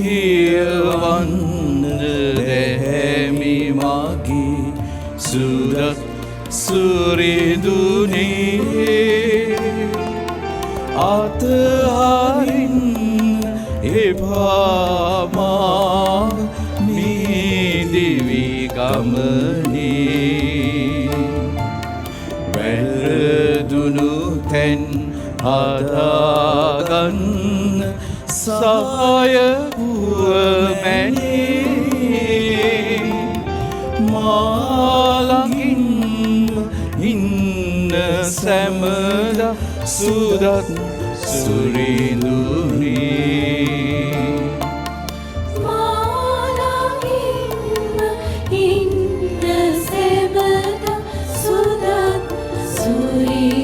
කියවන්නදැහැමි මගේ සුරත් සුරිදුනේ අතහරින් එපාමා මේ දිවි ගමනේ වැරදුණු තැන් හදාගන්න සහාය වුවමැනේ මාළඟින් ඉන්න සැමදා සුරත් සුරිඳුනේ මාළඟින් ඉන්න සැමදා සුරත් සුරිඳුනේ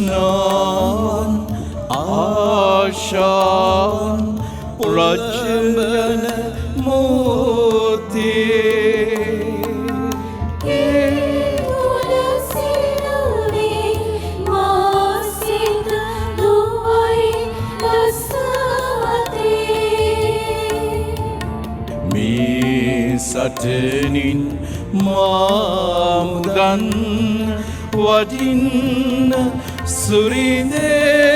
තෘෂ්ණාවන් ආශාවන් ප්‍රජනන මොහොතේ මේ සටනින් මාමුදන් වදින්න සුරිඳේ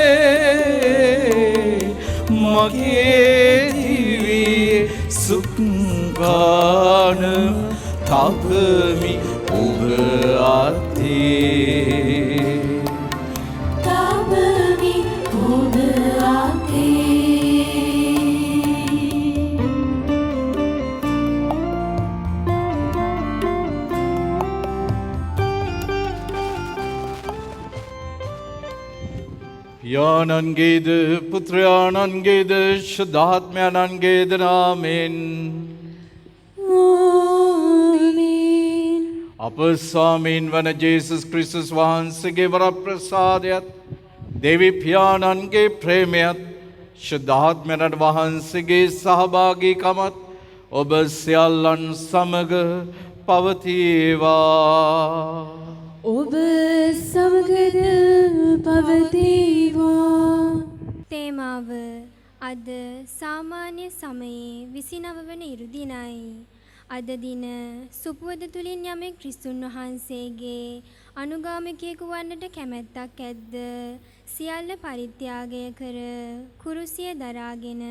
මගේ දිවියේ සුක්කාන තබමි ඔබ අතේ තබමි ඔබ අතේ යානන්ගේද පුත්‍රයානන්ගේද ශුද්ධාත්මයන්ගේද නාමෙන් ආමේන් අප ස්වාමීන් වන ජේසුස් ක්‍රිස්තුස් වහන්සේගේ වරප්‍රසාදයත් දෙවි පියාණන්ගේ ප්‍රේමයත් ශුද්ධාත්මයන් වහන්සේගේ සහභාගීකමත් ඔබ සියල්ලන් සමග පවතිවා ඔබ සමගද පවතිවා. තේමාව අද සාමාන්‍ය සමයේ 29 වන ඉරුදිනයි. අද දින සුපුවද තුලින් යමෙක් ක්‍රිස්තුන් වහන්සේගේ අනුගාමිකයෙකු වන්නට කැමැත්තක් ඇද්ද? සියල්ල පරිත්‍යාගය කර කුරුසිය දරාගෙන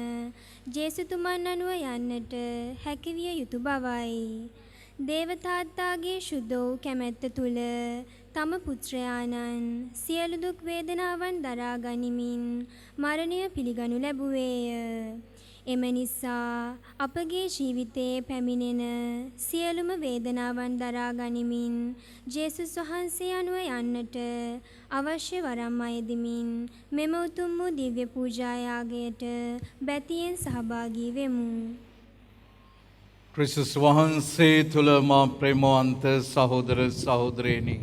ජේසුතුමන් අනුව යන්නට හැකිවිය යුතු බවයි. දේවතාත්තාගේ ශුද්ධ වූ කැමැත්ත තුල තම පුත්‍රයාණන් සියලු දුක් වේදනාවන් දරා ගනිමින් මරණය පිළිගනු ලැබුවේය. එම නිසා අපගේ ජීවිතයේ පැමිණෙන සියලුම වේදනාවන් දරා ගනිමින් ජේසුස් වහන්සේ අනුව යන්නට අවශ්‍ය වරම් අයදිමින් මෙම උතුම් වූ දිව්‍ය පූජා යාගයට බැතියෙන් සහභාගී වෙමු. ක්‍රිස්තුස් වහන්සේ තුළ මා ප්‍රේමවන්ත සහෝදර සහෝදරයනි,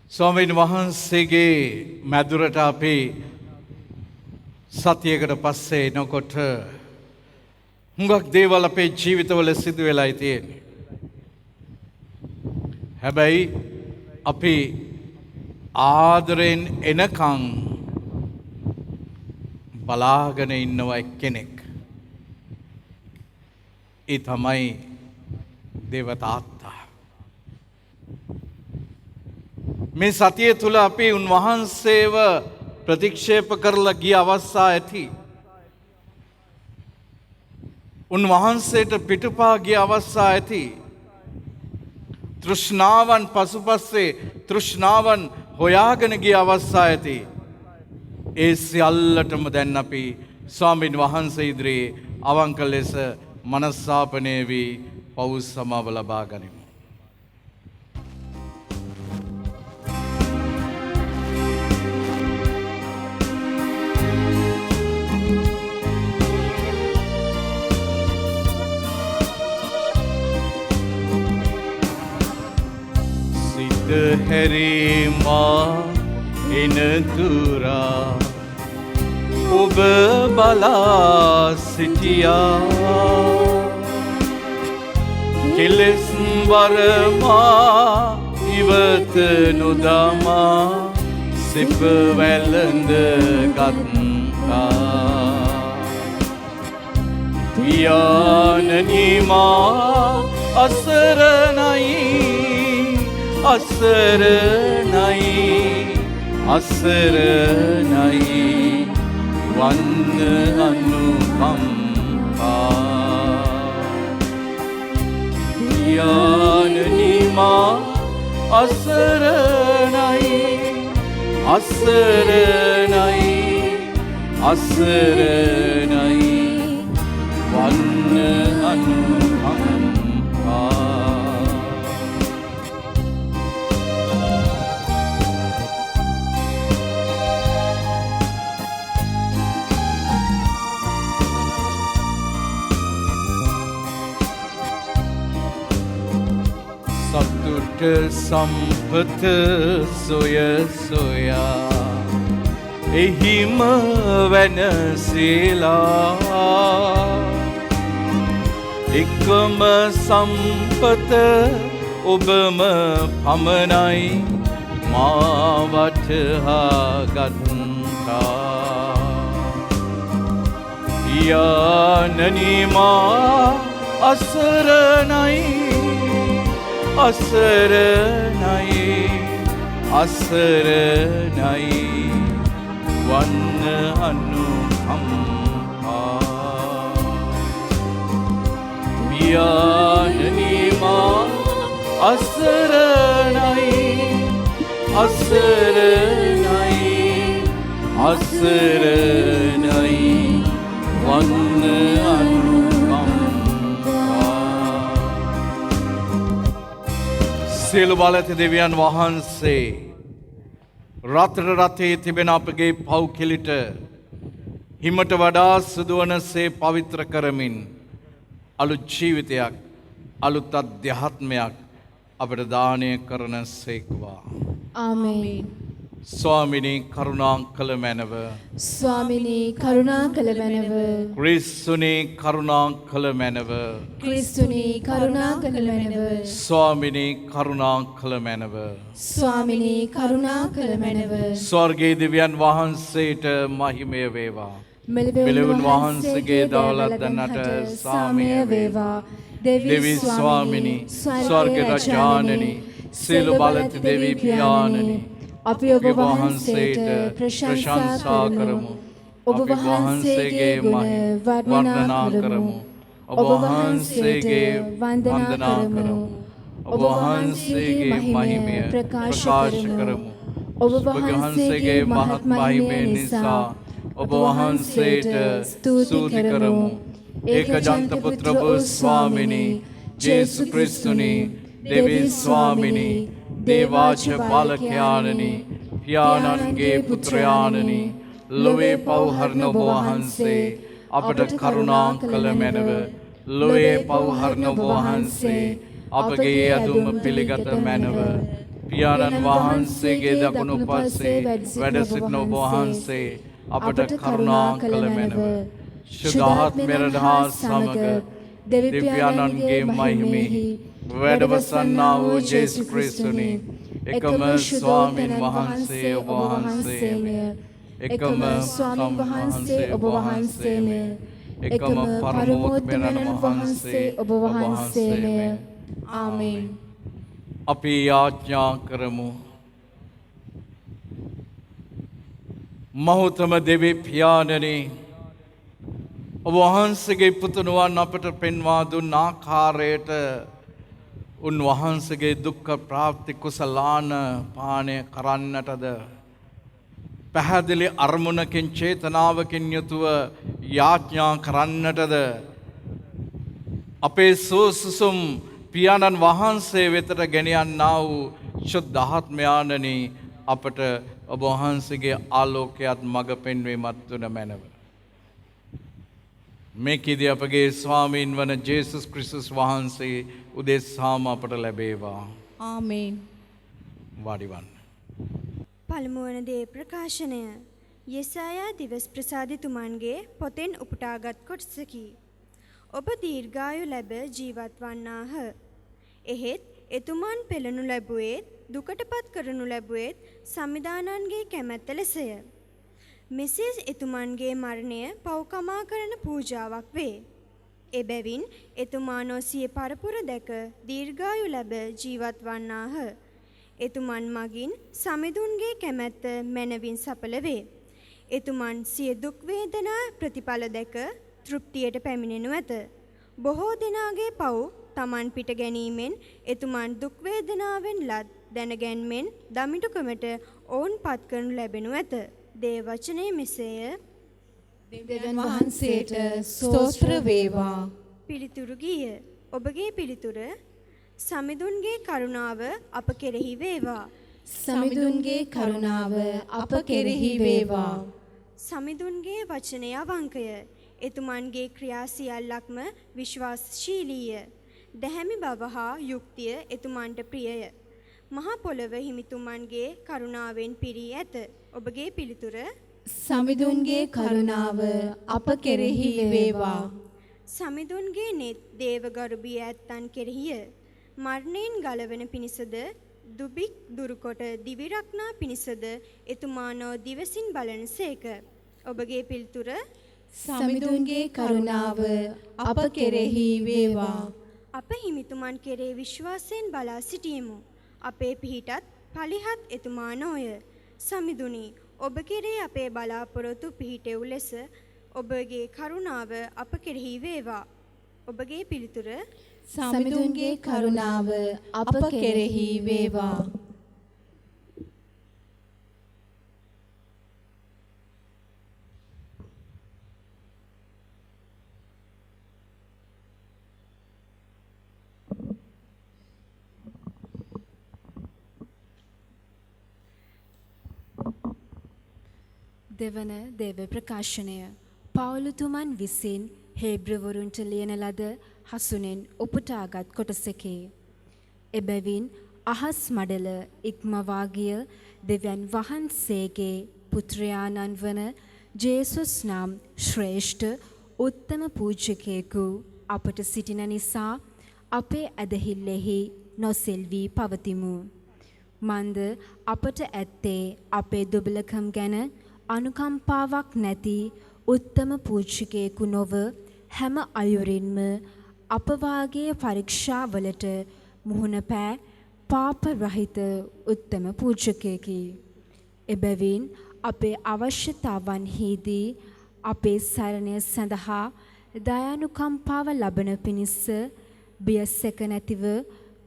ස්වාමීන් වහන්සේගේ මැදුරට අපි සතියකට පස්සේ එනකොට හුඟක් දේවල් අපේ ජීවිතවල සිදු වෙලායි තියෙන්නේ. හැබැයි අපි ආදරෙන් එනකන් බලාගෙන ඉන්නවා එක්කෙනෙක්. ඒ තමයි දේවතාත්තා. මේ සතිය තුල අපි උන්වහන්සේව ප්‍රතික්ෂේප කරලා ගිය අවස්ථා ඇති. උන්වහන්සේට පිටුපා ගිය අවස්ථා ඇති. තෘෂ්ණාවන් පසුපස්සේ තෘෂ්ණාවන් හොයාගෙන ගිය අවස්ථා ඇති. ඒ සියල්ලටම දැන් අපි ස්වාමීන් වහන්සේ ඉදිරියේ අවංක ලෙස මනස්සාපනය වී පවුස් සමාව ලබා ගනිමු. හැරීමා එනතුරා ඔබ බලා සිටියා කෙලෙස් වරමා ඉවත නොදමා සිප වැළඳ ගත්තා පියාණනීමා අසරණයි අසරණයි අසරණයි වන්න අනුකම්පා පියාණනීමා අසරණයි අසරණයි අසරණයි වන්න අනුකම්පා සතුට සම්පත සොය සොයා එහිම වෙනසෙලා එකම සම්පත ඔබම පමණයි මා වටහා ගත්තා පියාණනීමා අසරණයි අසරණයි අසරණයි වන්න අනුකම්පා පියාණනීමා අසරණයි අසරණයි අසරණයි වන්න අනුකම්පා සියලු බලති දෙවියන් වහන්සේ රාත්‍ර රථයේ තිබෙන අපගේ පව් කෙලිට හිමට වඩා සුදුවනසේ පවිත්‍ර කරමින් අලුත් ජීවිතයක් අලුත් අධ්‍යාත්මයක් අපට දානය කරන සේක්වා. ආමේන්. ස්වාමිනී කරුණා කළ මැනව ස්වාමිනී කරුණා කළ මැනව ක්‍රිස්තුනී කරුණා කළ මැනව ක්‍රිස්තුනී කරුණා කළ මැනව ස්වාමිනී කරුණා කළ මැනව ස්වාමිනී කරුණා කළ මැනව ස්වර්ගයේ දෙවියන් වහන්සේට මහිමය වේවා. මෙලොවුන් වහන්සේගේ දවලත් දන්නට සාමය වේවා. දෙවි ස්වාමිනී ස්වර්ග රජානනි සියලු බලති දෙවි පියාණනි අපි ඔබ වහන්සේට ප්‍රශංසා කරමු. ඔබ වහන්සේගේ ගුණ වර්ණනා කරමු. ඔබ වහන්සේගේ වන්දනා කරමු. ඔබ වහන්සේගේ මහිමය ප්‍රකාශ කරමු. ඔබ වහන්සේගේ මහත් මහිමය නිසා ඔබ වහන්සේට ස්තුති කරමු. ඒකජන්ත පුත්‍ර වූ ස්වාමිනී ජේසු ක්‍රිස්තුනි දෙවි ස්වාමිනී දේවාච පාලකයාණනි පියාණන්ගේ පුත්‍රයාණනි ලොවේ පව්හරණ ඔබ වහන්සේ අපට කරුණා කළ මැනව. ලොවේ පව්හරණ ඔබ වහන්සේ අපගේ අදුම පිළිගත මැනව. පියාණන් වහන්සේගේ දකුණු පස්සේ වැඩ සිටින ඔබ වහන්සේ අපට කරුණා කළ මැනව. ශුද්ධාත්මයට හා සමග දෙවියන්ගේ මහිමෙහි වැඩවසන්නා වූ ජේසු ක්‍රිස්තුනි එකම ස්වාමින් වහන්සේ ඔබ වහන්සේමය. එකම ස්වාමින් වහන්සේ ඔබ වහන්සේමය. එකම පරමෝත්පන්න වහන්සේ ඔබ වහන්සේමය. ආමේන්. අපි යාඥා කරමු. මහෝත්තම දෙවි පියාණනි ඔබ වහන්සේගේ පුතුණුවන් අපට පෙන්වා දුන් ආකාරයට උන්වහන්සේගේ දුක්ඛ ප්‍රාප්ති කුසලාන පානය කරන්නටද පැහැදිලි අරමුණකින් චේතනාවකින් යුතුව යාඥා කරන්නටද අපේ සෝසුසුම් පියාණන් වහන්සේ වෙතට ගෙනියන්නා වූ ශුද්ධාත්මයාණනි අපට ඔබ වහන්සේගේ ආලෝකයත් මඟ පෙන්වීමත් තුන මැනව. මේකෙදී අපගේ ස්වාමීන් වන ජේසුස් ක්‍රිස්තුස් වහන්සේ උදෙසාම අපට ලැබේවා. ආමේන්. වාඩි වන්න. පළමු වන දේ ප්‍රකාශනය යෙසායා දිවස් ප්‍රසාදිතුමන්ගේ පොතෙන් උපුටාගත් කොටසකි. ඔබ දීර්ඝායු ලැබ ජීවත් වන්නාහ. එහෙත් එතුමන් පෙළනු ලැබුවේත් දුකටපත් කරනු ලැබුවේත් සම්විධානන්ගේ කැමැත්ත ලෙසය. මෙසේ එතුමන්ගේ මරණය පව්කමා කරන පූජාවක් වේ. එබැවින් එතුමා නොසිය පරපුර දැක දීර්ඝායු ලැබ ජීවත් වන්නාහ. එතුමන් මගින් සමිඳුන්ගේ කැමැත්ත මැනවින් සඵල වේ. එතුමන් සිය දුක් වේදනා ප්‍රතිඵල දැක තෘප්තියට පැමිණෙනු ඇත. බොහෝ දෙනාගේ පව් තමන් පිට ගැනීමෙන් එතුමන් දුක් වේදනාවෙන් ලත් දැනගැන්මෙන් දමිටුකමට ඔවුන් පත් කරනු ලැබෙනු ඇත. දේව වචනය මෙසේය. දෙවියන් වහන්සේට ස්තෝත්‍ර වේවා. පිළිතුරු ගීය. ඔබගේ පිළිතුර සමිඳුන්ගේ කරුණාව අප කෙරෙහි වේවා. සමිඳුන්ගේ කරුණාව අප කෙරෙහි වේවා. සමිඳුන්ගේ වචනය අවංකය. එතුමන්ගේ ක්‍රියා සියල්ලක්ම විශ්වාසශීලීය. දැහැමි බව හා යුක්තිය එතුමන්ට ප්‍රියය. මහා පොළව හිමිතුමන්ගේ කරුණාවෙන් පිරී ඇත. ඔබගේ පිළිතුර සමිඳුන්ගේ කරුණාව අප කෙරෙහි වේවා. සමිඳුන්ගේ නෙත් දේවගරුබිය ඇත්තන් කෙරෙහිය. මරණයෙන් ගලවන පිණිසද දුබික් දුරුකොට දිවිරක්නා පිණිසද එතුමානෝ දිවසින් බලනසේක. ඔබගේ පිළිතුර සමිඳුන්ගේ කරුණාව අප කෙරෙහි වේවා. අප හිමිතුමන් කෙරේ විශ්වාසයෙන් බලා සිටියෙමු. අපේ පිහිටත් පලිහත් එතුමානෝය. සමිඳුනි ඔබ කෙරේ අපේ බලාපොරොත්තු පිහිටෙව් ලෙස ඔබගේ කරුණාව අප කෙරෙහි වේවා. ඔබගේ පිළිතුර සමිඳුන්ගේ කරුණාව අප කෙරෙහි වේවා. දෙවන දේව ප්‍රකාශනය පවුලුතුමන් විසින් හේබ්‍රවරුන්ට ලියන ලද හසුනෙන් උපුටාගත් කොටසකි. එබැවින් අහස් මඩල ඉක්මවා ගිය දෙවියන් වහන්සේගේ පුත්‍රයාණන් වන ජේසුස් නම් ශ්‍රේෂ්ඨ උත්තම පූජකයෙකු අපට සිටින නිසා අපේ ඇදහිල්ලෙහි නොසෙල්වී පවතිමු. මන්ද අපට ඇත්තේ අපේ දුබලකම් ගැන අනුකම්පාවක් නැති උත්තම පූජකයෙකු නොව හැම අයුරින්ම අප වාගේ පරීක්ෂාවලට මුහුණ පෑ පාප රහිත උත්තම පූජකයෙකි. එබැවින් අපේ අවශ්‍යතාවන්හිදී අපේ සරණය සඳහා දයානුකම්පාව ලබන පිණිස බියසක නැතිව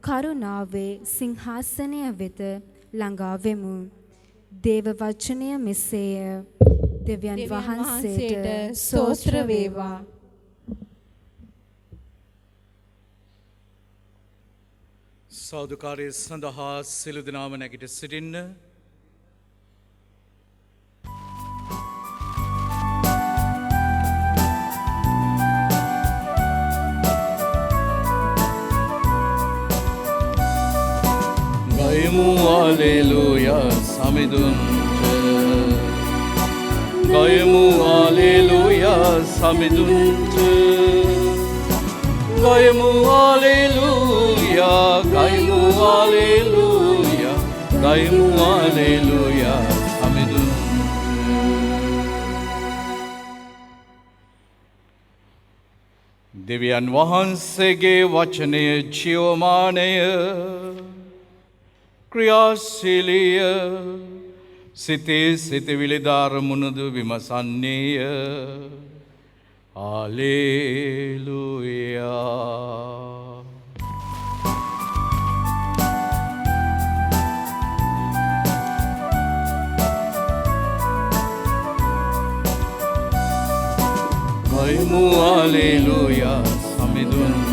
කරුණාවේ සිංහාසනය වෙත ළඟා වෙමු. දේව වචනය මෙසේය. දෙවියන් වහන්සේට ස්තෝත්‍ර වේවා. සෞදුකාරය සඳහා සියලු දෙනාම නැගිට සිටින්න. ගයමු හලෙලූයා සමිඳුන්ට. ගයමු හලෙලූයා සමිඳුන්ට. ගයමු හලෙලූයා. ගයමු හලෙලූයා. ගයමු හලෙලූයා සමිඳුන්ට. දෙවියන් වහන්සේගේ වචනය ජීවමානය ක්‍රියාශීලිය සිතේ සිතවිලි ධර්මමුණුදු විමසන්නේය. හලෙලූයා. ගයමු හලෙලූයා සමිඳුන්ට.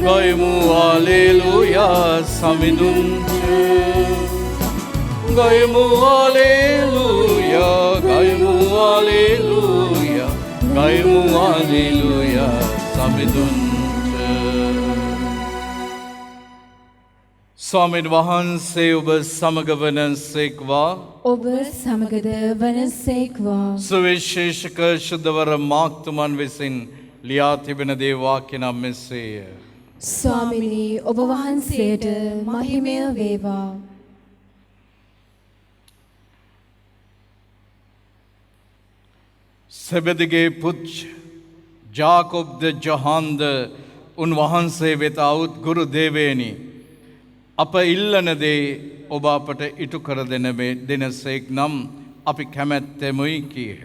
ගයමු හලෙලූයා සමිඳුන්ට. ගයමු හලෙලූයා. ගයමු හලෙලූයා. ගයමු හලෙලූයා සමිඳුන්ට. ස්වාමීන් වහන්සේ ඔබ සමග වනසේක්වා. ඔබ සමගද වනසේක්වා. සුවිශේෂක ශුද්ධවර මාක්තුමන් විසින් ලියා තිබෙන දේ වාක්‍ය නම් මෙසේය. ස්වාමිනී ඔබ වහන්සේට මහිමය වේවා. සෙබෙදගේ පුත්‍ර ජාකොබ් ද ජොහන්ද උන්වහන්සේ වෙත අවුත් ගුරු දේවේනි අප ඉල්ලන දේ ඔබ අපට ඉටු කර දෙනසේක් නම් අපි කැමැත්තෙමුයි කීහ.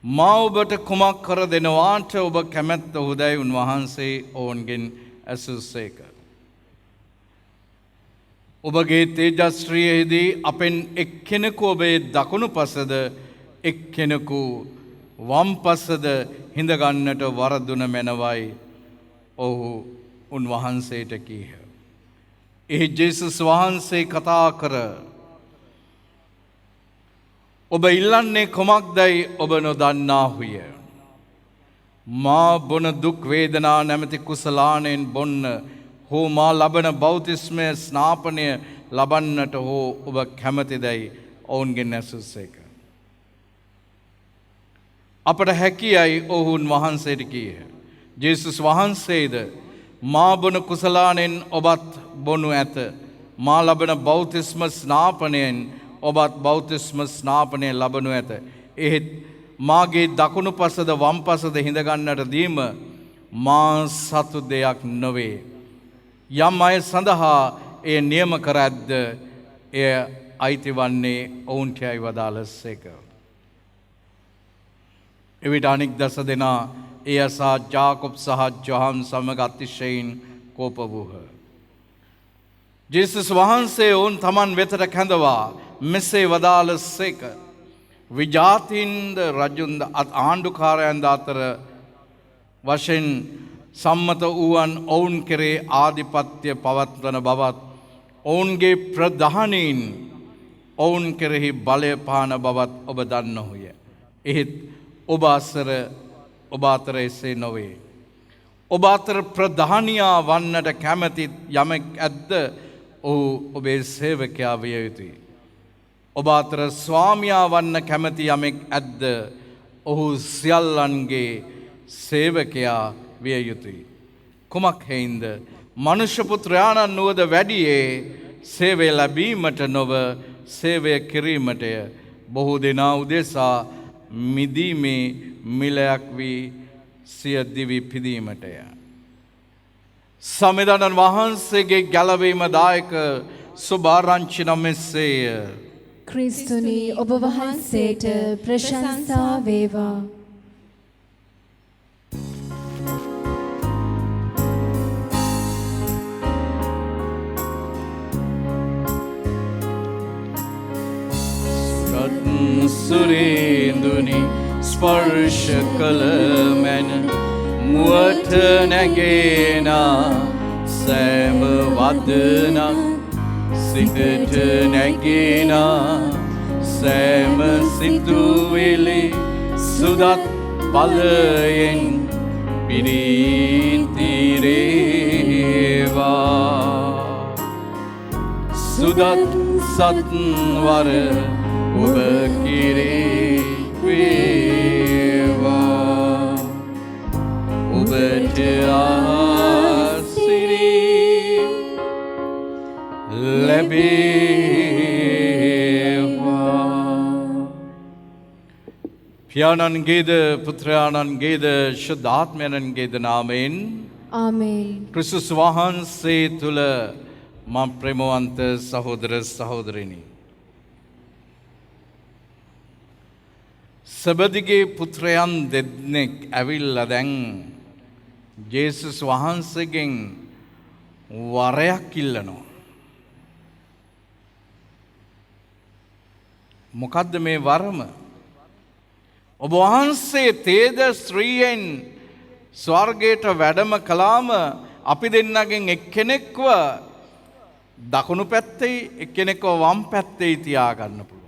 මා ඔබට කුමක් කර දෙනවාට ඔබ කැමැත්ත හොදයි උන්වහන්සේ ඔවුන්ගෙන් ඇසුසේක. ඔබගේ තේජස්ශ්‍රියෙහිදී අපෙන් එක්කෙනෙකු ඔබේ දකුණු පසද එක්කෙනෙකු වම් පසද හිඳගන්නට වරදුන මැනවයි ඔහු උන්වහන්සේට කීහ. එහි ජේසුස් වහන්සේ කතා කර ඔබ ඉල්ලන්නේ කුමක්දයි ඔබ නොදන්නාහුය. මා බොන දුක් වේදනා නැමැති කුසලානෙන් බොන්න හෝ මා ලබන බෞතිස්මය ස්නාපනය ලබන්නට හෝ ඔබ කැමතිදයි ඔවුන්ගෙන් ඇසුසේක. අපට හැකියයි ඔවුන් වහන්සේට කීහ. ජේසුස් වහන්සේද මා බොන කුසලානෙන් ඔබත් බොනු ඇත. මා ලබන බෞතිස්ම ස්නාපනයෙන් ඔබත් බෞතිස්ම ස්නාපනය ලබනු ඇත. එහෙත් මාගේ දකුණු පසද වම් පසද හිඳගන්නට දීම මා සතු දෙයක් නොවේ. යම් අය සඳහා එය නියම කර ඇද්ද එය අයිති වන්නේ ඔවුන්ට යයි වදාළසේක. එවිට අනික් දස දෙනා එය අසා ජාකොබ් සහ ජොහන් සමග අතිශයින් කෝප වූහ. ජේසුස් වහන්සේ ඔවුන් තමන් වෙතට කැඳවා මෙසේ වදාළසේක. විජාතීන්ද රජුන්ද ආණ්ඩුකාරයන්ද අතර වශයෙන් සම්මත වූවන් ඔවුන් කෙරේ ආධිපත්‍ය පවත්වන බවත් ඔවුන්ගේ ප්‍රධානීන් ඔවුන් කෙරෙහි බලය පාන බවත් ඔබ දන්නහුය. එහෙත් ඔබ අතර එසේ නොවේ. ඔබ අතර ප්‍රධානියා වන්නට කැමති යමෙක් ඇද්ද ඔහු ඔබේ සේවකයා විය යුතුයි. ඔබ අතර ස්වාමියා වන්න කැමති යමෙක් ඇද්ද ඔහු සියල්ලන්ගේ සේවකයා විය යුතුයි. කුමක් හේයින්ද මනුෂ්‍ය පුත්‍රයාණන් නුවද වැඩියේ සේවය ලැබීමට නොව සේවය කිරීමටය. බොහෝ දෙනා උදෙසා මිදීමේ මිලයක් වී සිය දිවි පිදීමටය. සමිඳුන් වහන්සේගේ ගැලවීම දායක සුභාරංචි නම් මෙසේය. ක්‍රිස්තුනි ඔබ වහන්සේට ප්‍රශංසා වේවා. සුරේඳුනි ස්පර්ශ කළ මැන මුවට නැගෙන සෑම වදනක් සිතට නැගෙන සෑම සිතුවිලි සුදත් බලයෙන් පිරිතිරේවා. සුදත් සත්වර ඔබ කිරේ වේවා. ඔබට ආසිරි ලැබේවා. පියාණන්ගේද පුත්‍රයාණන්ගේද ශුද්ධාත්මයන්ගේද නාමයෙන් ආමේන්. ක්‍රිස්තුස් වහන්සේ තුල මම ප්‍රේමවන්ත සහෝදර සහෝදරිනි. සබදිගේ පුත්‍රයන් දෙදෙනෙක් ඇවිල්ලා දැන් ජේසුස් වහන්සේගෙන් වරයක් ඉල්ලනවා. මොකද්ද මේ වරම? ඔබ වහන්සේ තේද ස්ත්‍රියෙන් ස්වර්ගයට වැඩම කළාම අපි දෙන්නගෙන් එක්කෙනෙක්ව දකුණු පැත්තේ එක්කෙනෙක්ව වම් පැත්තේ තියාගන්න පුළුවන්.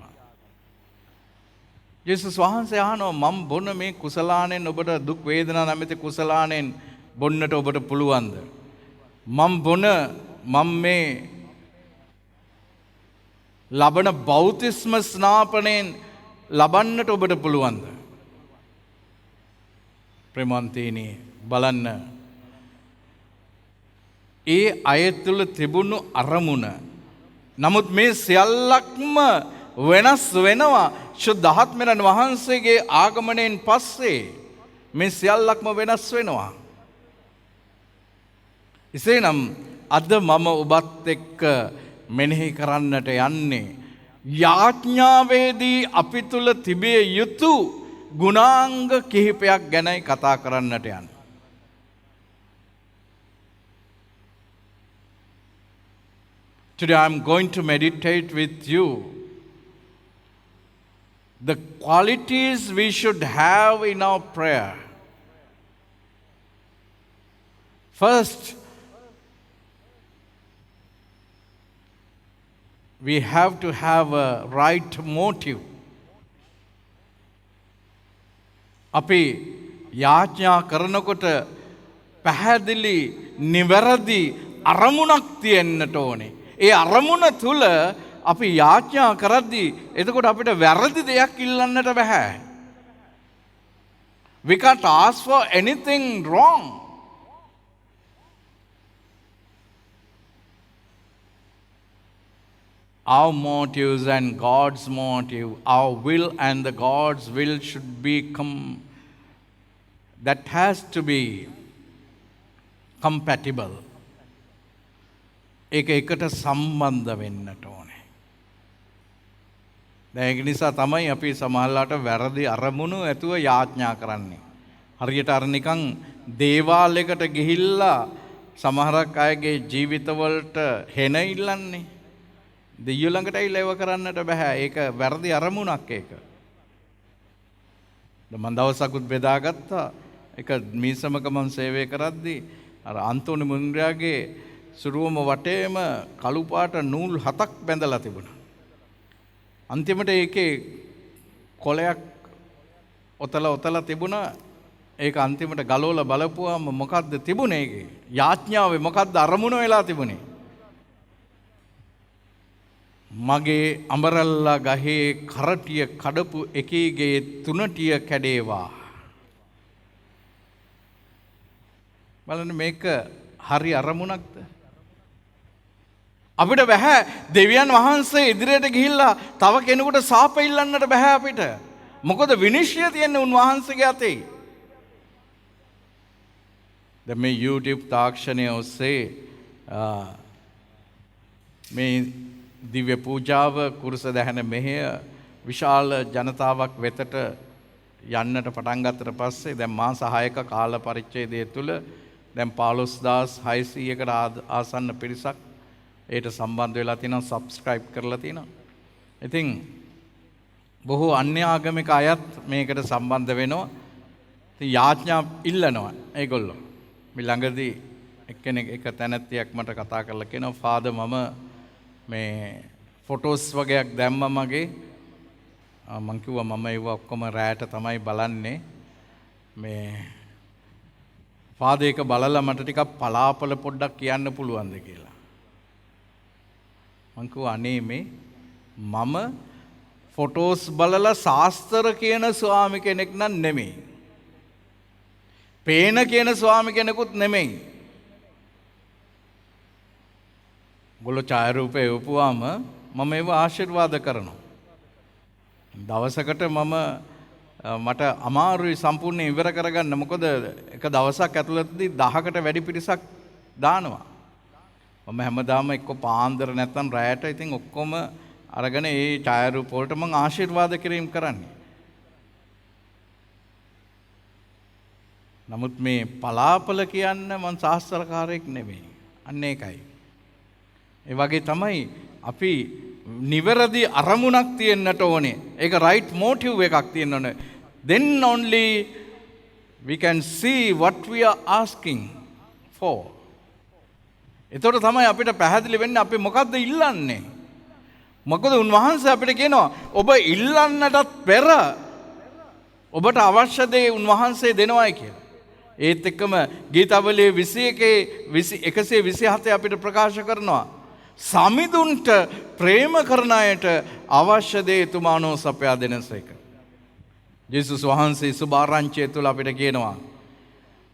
ජේසුස් වහන්සේ අහනවා මම බොන මේ කුසලානෙන් ඔබට දුක් වේදනා නැමැති කුසලානෙන් බොන්නට ඔබට පුළුවන්ද? මම මේ ලබන බෞතිස්ම ස්නාපනයෙන් ලබන්නට ඔබට පුළුවන්ද? ප්‍රේමන්තේනි බලන්න. ඒ අය තුළ තිබුණු අරමුණ. නමුත් මේ සියල්ලක්ම වෙනස් වෙනවා ශුද්ධාත්මයන් වහන්සේගේ ආගමනයෙන් පස්සේ. මේ සියල්ලක්ම වෙනස් වෙනවා. එසේනම් අද මම ඔබත් එක්ක මෙනෙහි කරන්නට යන්නේ යාඥාවේදී අපි තුල තිබිය යුතු ගුණාංග කිහිපයක් ගැනයි කතා කරන්නට යන්නේ. Today I am going to meditate with you the qualities we should have in our prayer. First, we have to have a right motive. අපි යාඥා කරනකොට පැහැදිලි නිවැරදි අරමුණක් තියෙන්නට ඕනේ. ඒ අරමුණ තුල අපි යාඥා කරද්දී එතකොට අපිට වැරදි දෙයක් ඉල්ලන්නට බෑ. We can't ask for anything wrong. Our motives and God's motive, our will and the God's will should be that has to be compatible. ඒක එකට සම්බන්ධ වෙන්නට ඕනේ. දැන් ඒක නිසා තමයි අපි සමහරලාට වැරදි අරමුණු ඇතුව යාඥා කරන්නේ. හරියට අර නිකන් දේවාලයකට ගිහිල්ලා සමහරක් අයගේ ජීවිතවලට හෙන ඉල්ලන්නේ. දෙයියෝ ළඟට ඇවිල්ලා ඒව කරන්නට බෑ. ඒක වැරදි අරමුණක් ඒක. මම දවසකුත් බෙදාගත්තා. ඒක මීසමක මම සේවය කරද්දී අර අන්තෝනි මුන්රයාගේ සුරුවම වටේම කළු පාට නූල් 7ක් බැඳලා තිබුණා. අන්තිමට ඒකේ කොලයක් ඔතලා තිබුණා. ඒක අන්තිමට ගලවලා බලපුවාම මොකද්ද තිබුණේ ඒකේ? යාඥාවේ මොකද්ද අරමුණ වෙලා තිබුණේ? මගේ අඹරල්ලා ගහේ කරටිය කඩපු එකීගේ තුනටිය කැඩේවා. බලන්න මේක හරි අරමුණක්ද? අපිට බෑ දෙවියන් වහන්සේ ඉදිරියට ගිහිල්ලා තව කෙනෙකුට සාප ඉල්ලන්නට බෑ අපිට. මොකද විනිශ්චය තියෙන්නේ උන්වහන්සේගේ අතේ. දැන් මේ YouTube තාක්ෂණය ඔස්සේ මේ දිව්‍ය පූජාව කුරුස දැහැන මෙහෙය විශාල ජනතාවක් වෙතට යන්නට පටන් ගත්තට පස්සේ දැන් මාස 6ක කාල පරිච්ඡේදය තුළ දැන් 15600කට ආසන්න පිරිසක් ඒට සම්බන්ධ වෙලා තියෙනවා, සබ්ස්ක්‍රයිබ් කරලා තියෙනවා. ඉතින් බොහෝ අන්‍ය ආගමික අයත් මේකට සම්බන්ධ වෙනවා. ඉතින් යාඥා ඉල්ලනවා ඒගොල්ලෝ. මේ ළඟදී එක්කෙනෙක් එක තැනැත්තියක් මට කතා කරලා කියනවා ෆාදර් මම මේ ෆොටෝස් වගේක් දැම්මා මගේ. මං කිව්වා මම ඒව ඔක්කොම රැයට තමයි බලන්නේ. මේ ෆාදර් එක බලලා මට ටිකක් පලාපල පොඩ්ඩක් කියන්න පුළුවන්ද කියලා. මං කිව්වා අනේ මේ මම ෆොටෝස් බලලා ශාස්ත්‍ර කියන ස්වාමි කෙනෙක් නන් නෙමෙයි. පේන කියන ස්වාමි කෙනෙකුත් නෙමෙයි. ගොල්ලෝ ඡායාරූපේ උපුවාම මම ඒව ආශිර්වාද කරනවා. දවසකට මට අමාරුයි සම්පූර්ණයෙන් ඉවර කරගන්න. මොකද එක දවසක් ඇතුළතදී 10කට වැඩි පිරිසක් දානවා. මම හැමදාම එක්ක පාන්දර නැත්නම් රැයට ඉතින් ඔක්කොම අරගෙන ඒ ඡායාරූප වලට මම ආශිර්වාද කිරීම කරන්නේ. නමුත් මේ පලාපල කියන්න මම ශාස්ත්‍රකාරයෙක් නෙමෙයි. අන්න ඒකයි. ඒ වගේ තමයි අපි නිවැරදි අරමුණක් තියෙන්නට ඕනේ. ඒක right motive එකක් තියෙන්න ඕනේ. Then only we can see what we are asking for. එතකොට තමයි අපිට පැහැදිලි වෙන්නේ අපි මොකද්ද ඉල්ලන්නේ. මොකද උන්වහන්සේ අපිට කියනවා ඔබ ඉල්ලන්නටත් පෙර ඔබට අවශ්‍ය දේ උන්වහන්සේ දෙනවායි කියලා. ඒත් එක්කම ගීතාවලියේ 21 127 අපිට ප්‍රකාශ කරනවා සමිඳුන්ට ප්‍රේම කරන අයට අවශ්‍ය දේ එතුමානෝ සපයා දෙනසේක. ජේසුස් වහන්සේ සුභාරංචිය තුල අපිට කියනවා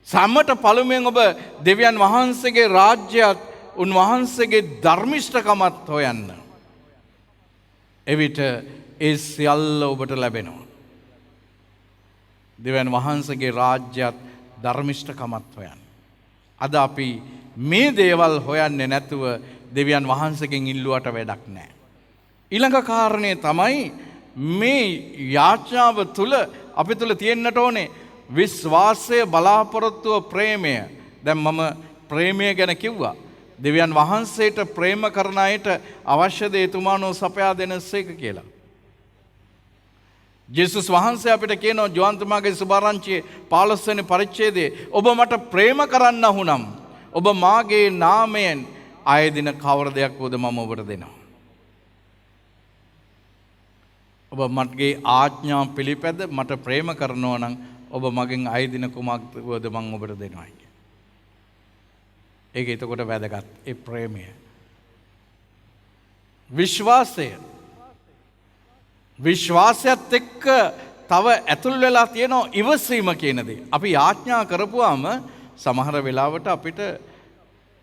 සම්මත පළමුවෙන් ඔබ දෙවියන් වහන්සේගේ රාජ්‍යයත් උන්වහන්සේගේ ධර්මිෂ්ඨකමත් හොයන්න. එවිට ඒ සියල්ල ඔබට ලැබෙනවා. දෙවියන් වහන්සේගේ රාජ්‍යයත් ධර්මිෂ්ඨකමත් හොයන්න. අද අපි මේ දේවල් හොයන්නේ නැතුව දෙවියන් වහන්සේගෙන් ඉල්ලුවට වැඩක් නැහැ. ඊළඟ කාරණේ තමයි මේ යාඥාව තුල අපි තුල තියෙන්නට ඕනේ විශ්වාසය, බලාපොරොත්තුව, ප්‍රේමය. දැන් මම ප්‍රේමය ගැන කිව්වා. දෙවියන් වහන්සේට ප්‍රේම කරන අයට අවශ්‍ය දේ එතුමානෝ සපයා දෙනසේක කියලා. ජේසුස් වහන්සේ අපිට කියනවා ජෝහන් තුමාගේ සුභාරංචියේ 15 වෙනි පරිච්ඡේදයේ ඔබ මට ප්‍රේම කරන්න වුනම් ඔබ මාගේ නාමයෙන් ආයදින කවර දෙයක් වුවද මම ඔබට දෙනවා. ඔබ මගේ ආඥා පිළිපැද මට ප්‍රේම කරනවා නම් ඔබ මගෙන් ආයදින කුමක්ද වුවද මම ඔබට දෙනවා කියන්නේ. ඒක එතකොට වැදගත් ඒ ප්‍රේමය. විශ්වාසයත් එක්ක තව ඇතුල් වෙලා තියෙනවා ඉවසීම කියන දේ. අපි යාඥා කරපුවාම සමහර වෙලාවට අපිට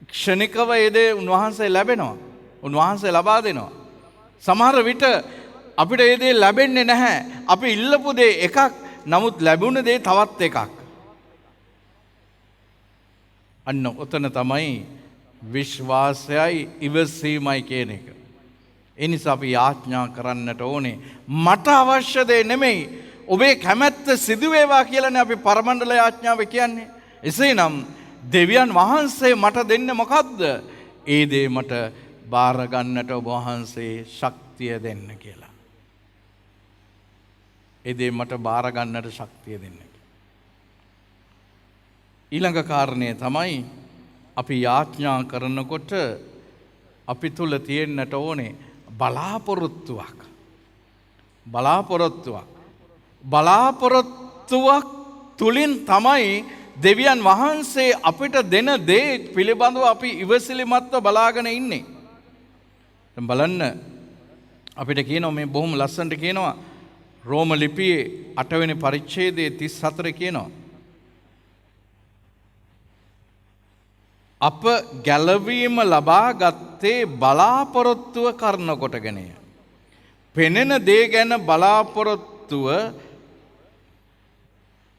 ක්ෂණිකව ඒ දේ උන්වහන්සේ ලැබෙනවා. උන්වහන්සේ ලබා දෙනවා. සමහර විට අපිට ඒ දේ ලැබෙන්නේ නැහැ. අපි ඉල්ලපු දේ එකක්, නමුත් ලැබුණ දේ තවත් එකක්. අන්න ඔතන තමයි විශ්වාසයයි ඉවසීමයි කියන එක. ඒ නිසා අපි යාඥා කරන්නට ඕනේ. මට අවශ්‍ය දේ නෙමෙයි, ඔබේ කැමැත්ත සිදු වේවා කියලානේ අපි පරමණ්ඩල යාඥාව කියන්නේ. එසේනම් දෙවියන් වහන්සේ මට දෙන්නේ මොකද්ද? ඒ දේ මට බාර ගන්නට ඔබ වහන්සේ ශක්තිය දෙන්න කියලා. ඒ දේ මට බාර ගන්නට ශක්තිය දෙන්න. ඊළඟ කාරණය තමයි අපි යාඥා කරනකොට අපි තුල තියෙන්නට ඕනේ බලාපොරොත්තුවක්. බලාපොරොත්තුවක් තුලින් තමයි දෙවියන් වහන්සේ අපිට දෙන දේ පිළිබඳව අපි ඉවසිලිමත්ව බලාගෙන ඉන්නේ. දැන් බලන්න අපිට කියනවා මේ බොහොම ලස්සනට කියනවා රෝම ලිපියේ 8 වෙනි පරිච්ඡේදයේ 34 කියනවා අප ගැලවීම ලබා ගත්තේ බලාපොරොත්තුව කරන කොටගෙනය. පෙනෙන දේ ගැන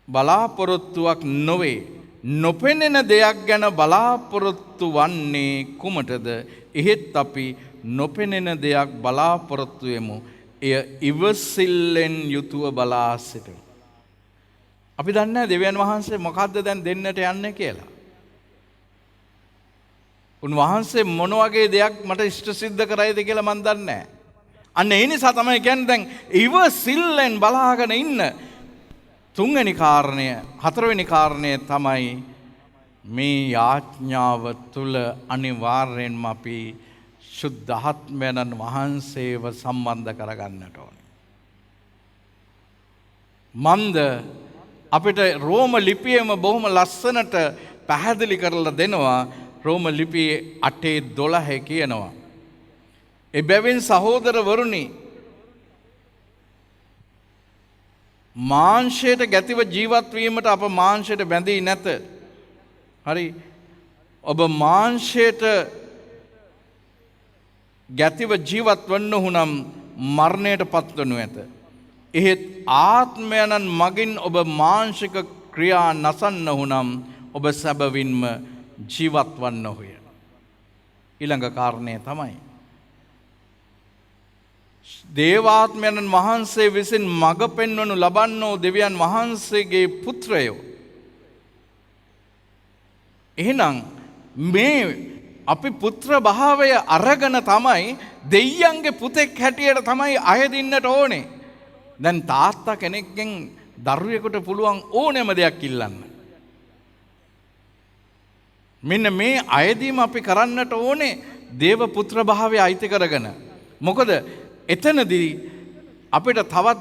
බලාපොරොත්තුවක් නොවේ. නොපෙනෙන දෙයක් ගැන බලාපොරොත්තු වන්නේ කුමටද? එහෙත් අපි නොපෙනෙන දෙයක් බලාපොරොත්තු වෙමු. එය ඉවසිල්ලෙන් යුතුව බලා සිටිමු. අපි දන්නේ දෙවියන් වහන්සේ මොකද්ද දැන් දෙන්නට යන්නේ කියලා. උන්වහන්සේ මොන වගේ දෙයක් මට ඉෂ්ට සිද්ධ කරයිද කියලා මන් දන්නේ නැහැ. අන්න ඒ නිසා තමයි කියන්නේ දැන් ඉවසිල්ලෙන් බලාගෙන ඉන්න. තුන්වෙනි කාරණය, හතරවෙනි කාරණය තමයි මේ යාඥාව තුල අනිවාර්යෙන්ම අපි සුද්ධාත්මයන් වහන්සේව සම්බන්ධ කරගන්නට ඕනේ. මන්ද අපිට රෝම ලිපියේම බොහොම ලස්සනට පැහැදිලි කරලා දෙනවා. රෝම ලිපියේ 8:12 කියනවා. එබැවින් සහෝදරවරුනි, මාංශයට ගැතිව ජීවත් වීමට අප මාංශයට බැඳී නැත. හරි. ඔබ මාංශයට ගැතිව ජීවත් වන්නහු නම් මරණයට පත්වනු ඇත. එහෙත් ආත්මයන්න් මගින් ඔබ මාංශික ක්‍රියා නසන්නහු නම් ඔබ සැබවින්ම ජීවත් වන්නහුය. ඊළඟ කාරණය තමයි දේවාත්මයන් වහන්සේ විසින් මඟ පෙන්වනු ලබන්නෝ දෙවියන් වහන්සේගේ පුත්‍රයෝ. එහෙනම් මේ අපි පුත්‍ර භාවය අරගෙන තමයි දෙයියන්ගේ පුතෙක් හැටියට තමයි අයදින්නට ඕනේ. දැන් තාත්තා කෙනෙක්ගෙන් දරුවෙකුට පුළුවන් ඕනෑම දෙයක් ඉල්ලන්න. මෙන්න මේ අයදීම අපි කරන්නට ඕනේ දේව පුත්‍ර භාවය අයිති කරගෙන. මොකද එතනදී අපිට තවත්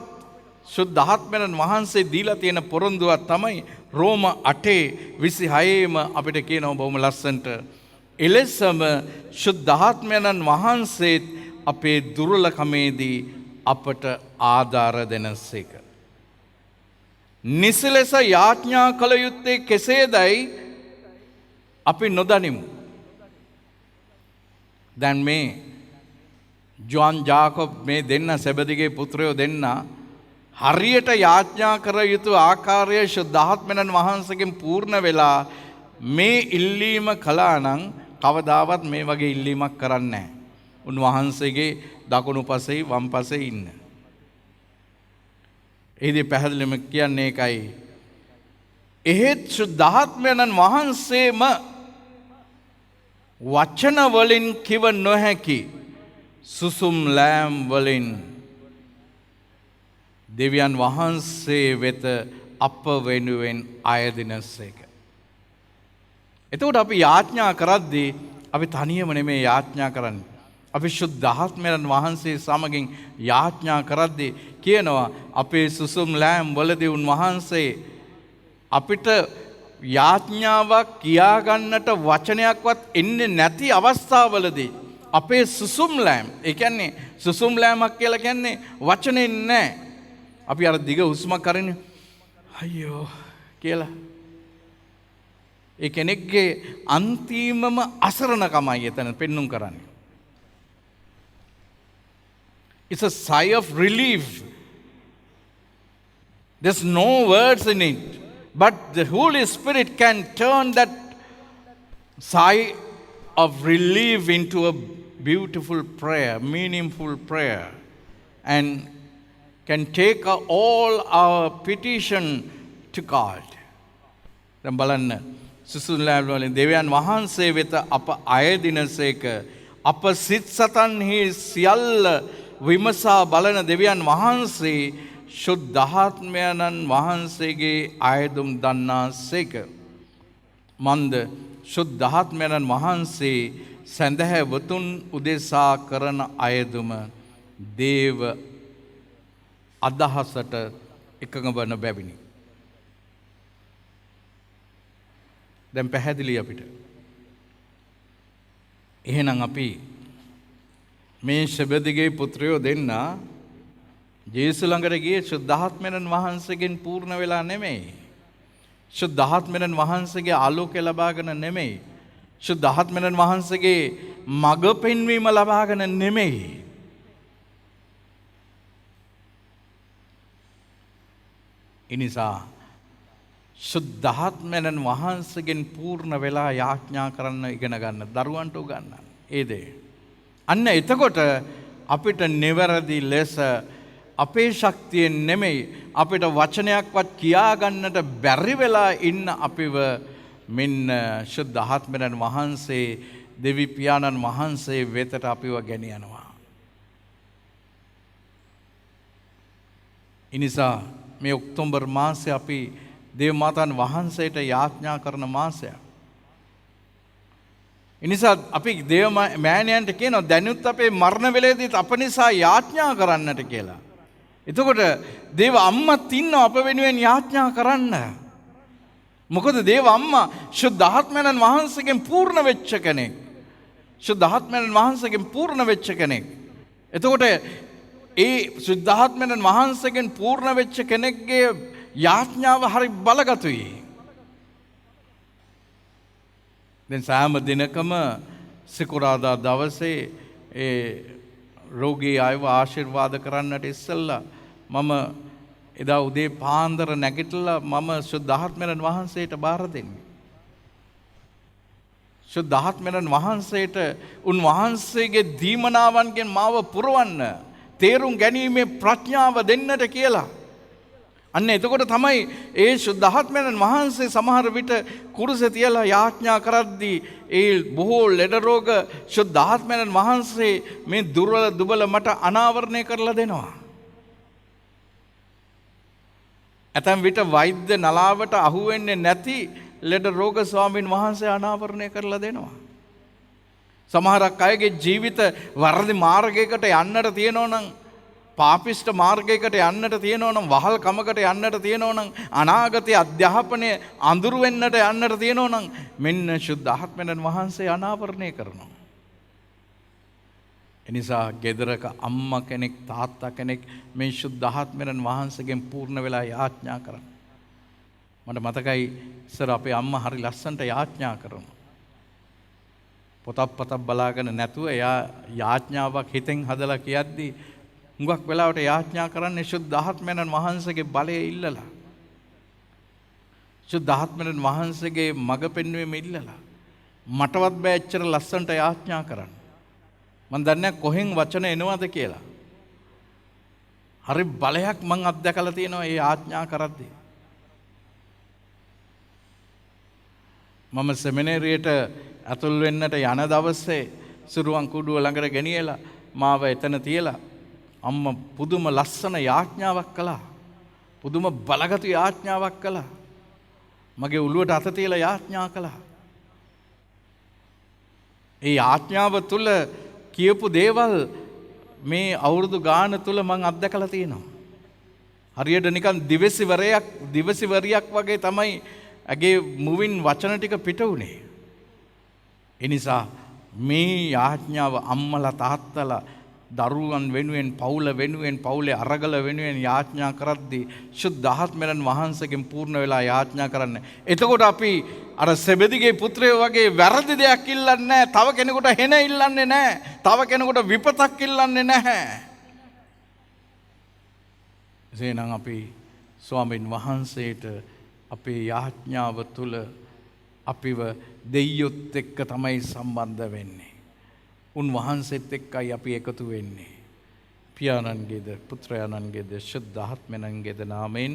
සුද්ධාත්මයන් වහන්සේ දීලා තියෙන පොරොන්දුවක් තමයි රෝම 8:26ම අපිට කියනවා බොහොම ලස්සනට එලෙසම ශුද්ධාත්මයන්න් වහන්සේත් අපේ දුර්වලකමේදී අපට ආධාර දෙනසේක. නිසලෙස යාඥා කළ යුත්තේ කෙසේදයි අපි නොදනිමු. දැන් මේ ජොන් ජාකොබ් මේ දෙන්න සෙබදිගේ පුත්‍රයෝ දෙන්න හරියට යාඥා කර යුතු ආකාරය ශුද්ධාත්මයන්න් වහන්සේගෙන් පූර්ණ වෙලා මේ ඉල්ලීම කළා නම් කවදාවත් මේ වගේ ඉල්ලීමක් කරන්නේ නැහැ. උන්වහන්සේගේ දකුණු පසේ වම් පසේ ඉන්න. එහිදී පැහැදිලිවම කියන්නේ ඒකයි. එහෙත් ශුද්ධාත්මයන්න් වහන්සේම වචන වලින් කිව නොහැකි සුසුම් ලෑම් වලින් දෙවියන් වහන්සේ වෙත අප වෙනුවෙන් අයදිනසේක. එතකොට අපි යාඥා කරද්දී අපි තනියම නෙමෙයි යාඥා කරන්නේ. අපි ශුද්ධාත්මයන් වහන්සේ සමගින් යාඥා කරද්දී කියනවා අපේ සුසුම් ලෑම් වලදී උන්වහන්සේ අපිට යාඥාවක් කියාගන්නට වචනයක්වත් එන්නේ නැති අවස්ථාවලදී අපේ සුසුම් ලෑම්, ඒ කියන්නේ සුසුම් ලෑමක් කියලා කියන්නේ වචනේ නැහැ. අපි අර දිග හුස්මක් අරින්නේ අයියෝ කියලා. ඒ කෙනෙක්ගේ අන්තිමම අසරණකමයි එතන පෙන්눔 කරන්නේ. It's a sigh of relief. There's no words in it. But the Holy Spirit can turn that sigh of relief into a beautiful prayer, meaningful prayer, and can take all our petition to God. දැන් බලන්න සුසුම්ලෑම් වලින් දෙවියන් වහන්සේ වෙත අප අයදිනසේක අප සිත් සතන්හි සියල්ල විමසා බලන දෙවියන් වහන්සේ ශුද්ධාත්මයන්න් වහන්සේගේ අයදුම් දන්නාසේක. මන්ද ශුද්ධාත්මයන්න් වහන්සේ සැඳැහැවතුන් උදෙසා කරන අයදුම දේව අදහසට එකඟ වන බැවිනි. දැන් පැහැදිලි අපිට. එහෙනම් අපි මේ සෙබෙදෙගේ පුත්‍රයෝ දෙන්න ජේසුස් ළඟට ගියේ ශුද්ධාත්මයන් වහන්සේගෙන් පූර්ණ වෙලා නෙමෙයි. ශුද්ධාත්මයන් වහන්සේගේ ආලෝකය ලබාගෙන නෙමෙයි. ශුද්ධාත්මයන් වහන්සේගේ මඟ පෙන්වීම ලබාගෙන නෙමෙයි. එනිසා ශුද්ධාත්මයන් වහන්සේගෙන් පූර්ණ වෙලා යාඥා කරන්න ඉගෙන ගන්න, දරුවන්ට උගන්වන්න. ඒ දේ. අන්න එතකොට අපිට නිවැරදි ලෙස අපේ ශක්තියෙන් නෙමෙයි අපිට වචනයක්වත් කියා ගන්නට බැරි වෙලා ඉන්න අපිව මෙන්න ශුද්ධාත්මයන් වහන්සේ දෙවි පියාණන් වහන්සේ වෙතට අපිව ගෙනියනවා. ඉනිසා මේ ඔක්තෝබර් මාසයේ අපි දේව මාතාන් වහන්සේට යාඥා කරන මාසයක්. එනිසා අපි දේව මෑණියන්ට කියනවා දැනුත් අපේ මරණ වේලේදීත් අප නිසා යාඥා කරන්නට කියලා. එතකොට දේව අම්මත් ඉන්නවා අප වෙනුවෙන් යාඥා කරන්න. මොකද දේව අම්මා ශුද්ධාත්මයන් වහන්සේගෙන් පූර්ණ වෙච්ච කෙනෙක්. ශුද්ධාත්මයන් වහන්සේගෙන් පූර්ණ වෙච්ච කෙනෙක්. එතකොට ඒ ශුද්ධාත්මයන් වහන්සේගෙන් පූර්ණ වෙච්ච කෙනෙක්ගේ යාඥාව හරි බලගතුයි. දැන් සෑම දිනකම සිකුරාදා දවසේ ඒ රෝගී අයව ආශිර්වාද කරන්නට ඉස්සෙල්ලා මම එදා උදේ පාන්දර නැගිටලා මම ශුද්ධාත්මයන් වහන්සේට බාර දෙන්නේ. ශුද්ධාත්මයන් වහන්සේට උන්වහන්සේගේ දීමනාවන්ගෙන් මාව පුරවන්න, තේරුම් ගැනීමේ ප්‍රඥාව දෙන්නට කියලා. අන්න එතකොට තමයි ඒ ශුද්ධාත්මයන් වහන්සේ සමහර විට කුරුසේ තියලා යාඥා කරද්දී ඒ බොහෝ ලෙඩ රෝග ශුද්ධාත්මයන් වහන්සේ මේ දුර්වල දුබල මට අනාවරණය කරලා දෙනවා. ඇතැම් විට වෛද්‍ය නලාවට අහු වෙන්නේ නැති ලෙඩ රෝග ස්වාමීන් වහන්සේ අනාවරණය කරලා දෙනවා. සමහරක් අයගේ ජීවිත වර්ධි මාර්ගයකට යන්නට තියෙනවා නම් පාපිෂ්ඨ මාර්ගයකට යන්නට තියෙනවා නම් වහල් කමකට යන්නට තියෙනවා නම් අනාගතයේ අධ්‍යාපනයේ අඳුරු වෙන්නට යන්නට තියෙනවා නම් මෙන්න සුද්ධ ආත්මයන් වහන්සේ අනාවරණය කරනවා. එනිසා ගෙදරක අම්මා කෙනෙක් තාත්තා කෙනෙක් මේ සුද්ධ ආත්මයන් වහන්සේගෙන් පූර්ණ වෙලා යාඥා කරනවා. මට මතකයි ඉස්සර අපේ අම්මා හරි ලස්සනට යාඥා කරනවා. පොතක් බලාගෙන නැතුව එයා යාඥාවක් හිතෙන් හදලා කියද්දී හුඟක් වෙලාවට යාඥා කරන්නේ සුද්ධ ආත්මයන් වහන්සේගේ බලය ඉල්ලලා. සුද්ධ ආත්මයන් වහන්සේගේ මඟ පෙන්වීම ඉල්ලලා. මටවත් බෑ එච්චර ලස්සනට යාඥා කරන්න. මම දන්නේ කොහෙන් වචන එනවද කියලා. හරි බලයක් මං අත්දැකලා තියෙනවා මේ යාඥා කරද්දී. මම සෙමිනේරියට ඇතුල් වෙන්නට යන දවසේ සුරුවන් කුඩුව ළඟට ගෙනියලා මාව එතන තියලා අම්මා පුදුම ලස්සන යාඥාවක් කළා. පුදුම බලගතු යාඥාවක් කළා. මගේ උළුවට අත තියලා යාඥා කළා. ඒ යාඥාව තුළ කියපු දේවල් මේ අවුරුදු ගාන තුළ මං අත්දැකලා තියෙනවා. හරියට නිකන් දිවසිවරයක් වගේ තමයි ඇගේ මුවින් වචන ටික පිට වුණේ. එනිසා මේ යාඥාව අම්මලා තාත්තලා දරුවන් වෙනුවෙන් පවුල වෙනුවෙන් පවුලේ අරගල වෙනුවෙන් යාඥා කරද්දී සුද්ධ ආත්මයන් වහන්සේගෙන් පූර්ණ වෙලා යාඥා කරන්න. එතකොට අපි අර සෙබෙදිගේ පුත්‍රයෝ වගේ වැරදි දෙයක් ඉල්ලන්නේ නැහැ. තව කෙනෙකුට හෙන ඉල්ලන්නේ නැහැ. තව කෙනෙකුට විපතක් ඉල්ලන්නේ නැහැ. එසේනම් අපි ස්වාමීන් වහන්සේට අපේ යාඥාව තුළ අපිව දෙයියොත් එක්ක තමයි සම්බන්ධ වෙන්නේ. උන්වහන්සේත් එක්කයි අපි එකතු වෙන්නේ. පියාණන්ගේද පුත්‍රයාණන්ගේද සුද්ධ ආත්මයන්ගේද නාමයෙන්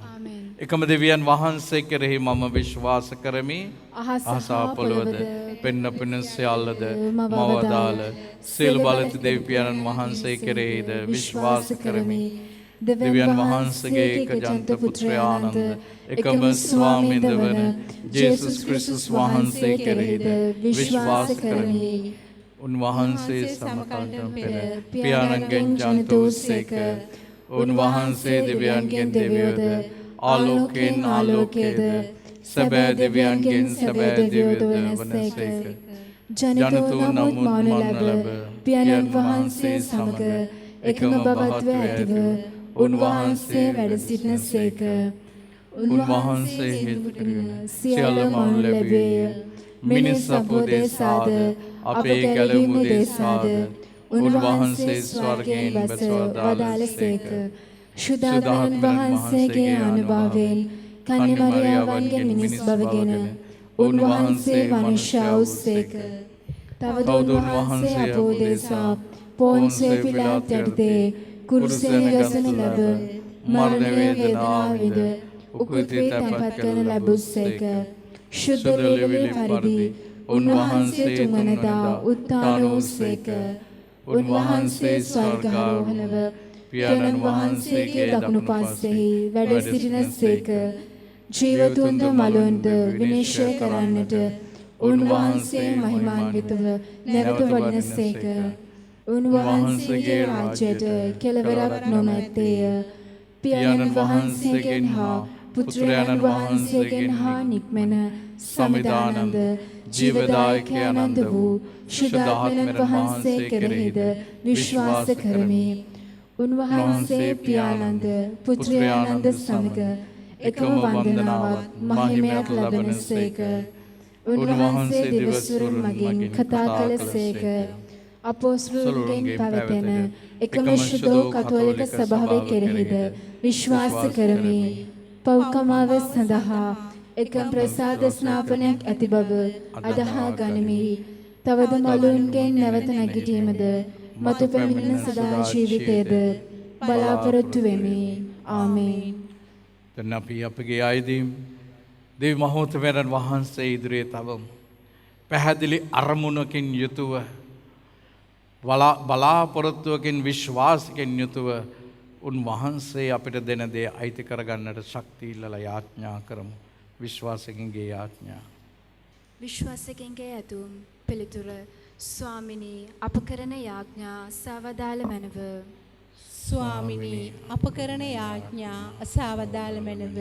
ආමෙන්. එකම දෙවියන් වහන්සේ කෙරෙහි මම විශ්වාස කරමි. අහස පොළොවද පෙන්න පින සියල්ලද මවදාල සියලු බලති දෙවියන් වහන්සේ කෙරෙහිද විශ්වාස කරමි. දෙවියන් වහන්සේගේ එකජන්ත පුත්‍රයානන්ද එකම ස්වාමීන් වන ජේසුස් ක්‍රිස්තුස් වහන්සේ කෙරෙහිද විශ්වාස කරමි. උන්වහන්සේ සමකන්ටම් පෙර පියාණන්ගෙන් ජන්තෝසේක උන්වහන්සේ දෙවියන්ගෙන් දෙවියෝද ආලෝකයෙන් ආලෝකයේද සැබෑ දෙවියන්ගෙන් සැබෑ දෙවියෝද වනසේක. ජනිතෝ නමුත් මානු ලැබ පියාණන් වහන්සේ සමග එකම බවත්ව ඇතිව උන්වහන්සේ වැඩ සිටින සේක. උන්වහන්සේ සියල්ල මවනු ලැබුවේය. මිනිස් අපෝදේසාද අපේ ගැලවුම් දේසාද උන්වහන්සේ ස්වර්ගයෙන් බැස වදාළසේක. ශුද්ධාත්මයන් වහන්සේගේ අනුභවයෙන් කන්‍යමරියාවන්ගේ මිනිස් බවගෙන උන්වහන්සේ මනුෂ්‍ය වූසේක. තවද උන්වහන්සේ අපෝදේසා පොන්සේ පිලාත් යටතේ කුරුසයෙන් ගැසෙන ලැබ මරණ වේදනාවිද උකුතේ තැන්පත් කරන ලැබුසේක. ශුද්ධ ලෙවිලි පරිදි උන්වහන්සේ තුන්වනදා උත්ථාන වූසේක. උන්වහන්සේ ස්වර්ගාරෝහණව පියාණන් වහන්සේගේ දකුණු පස්සෙහි වැඩ සිටිනසේක. ජීවතුන්ද මලොන්ද විනිශ්චය කරන්නට උන්වහන්සේ මහිමාන්විතව නැවත වඩිනසේක. උන්වහන්සේගේ රාජ්‍යයට කෙළවරක් නොමැත්තේය. පියාණන් වහන්සේගෙන් හා පුත්‍රයාණන් වහන්සේගෙන් හා නික්මෙන සමිදානන්ද ජීවදායකයන්ද වූ ශුද්ධාත්මයන් වහන්සේ කෙරෙහිද විශ්වාස කරමි. උන්වහන්සේ පියාණන්ද පුත්‍රයාණන්ද සමග එකම වන්දනාවත් මහිමයක් ලබනසේක. උන්වහන්සේ දිවසුරුන් මගින් කතා කළසේක. අපොස්තලයන්ගෙන් පැවතෙන එකම ශුද්ධ කතෝලික සභාව කෙරෙහිද විශ්වාස කරමි. පෞකමාව සඳහා එකම ප්‍රසාද ස්නාපනයක් ඇති බව අදහා ගනිමි. තවද මලුන්ගෙන් නැවත නැගිටීමද මතු පැමිණෙන සදා ජීවිතයේද බලාපොරොත්තු වෙමි. ආමේන්. දැන් අපි අපගේ ආයදීම් දෙවි මහෝත්තමයන් වහන්සේ ඉදිරියේ තවමු. පැහැදිලි අරමුණකින් යුතුව බලාපොරොත්තුවකින් විශ්වාසකින් යුතුව උන්වහන්සේ අපිට දෙන දේ අයිති කරගන්නට ශක්තිය ඉල්ලලා යාඥා කරමු. විශ්වාසකින්ගේ යාඥා. විශ්වාසකින්ගේ ඇතුම් පිළිතුර ස්වාමිනී අප කරන යාඥා සවදාල මැනව. ස්වාමිනී අප කරන යාඥා අසවදාළ මැනව.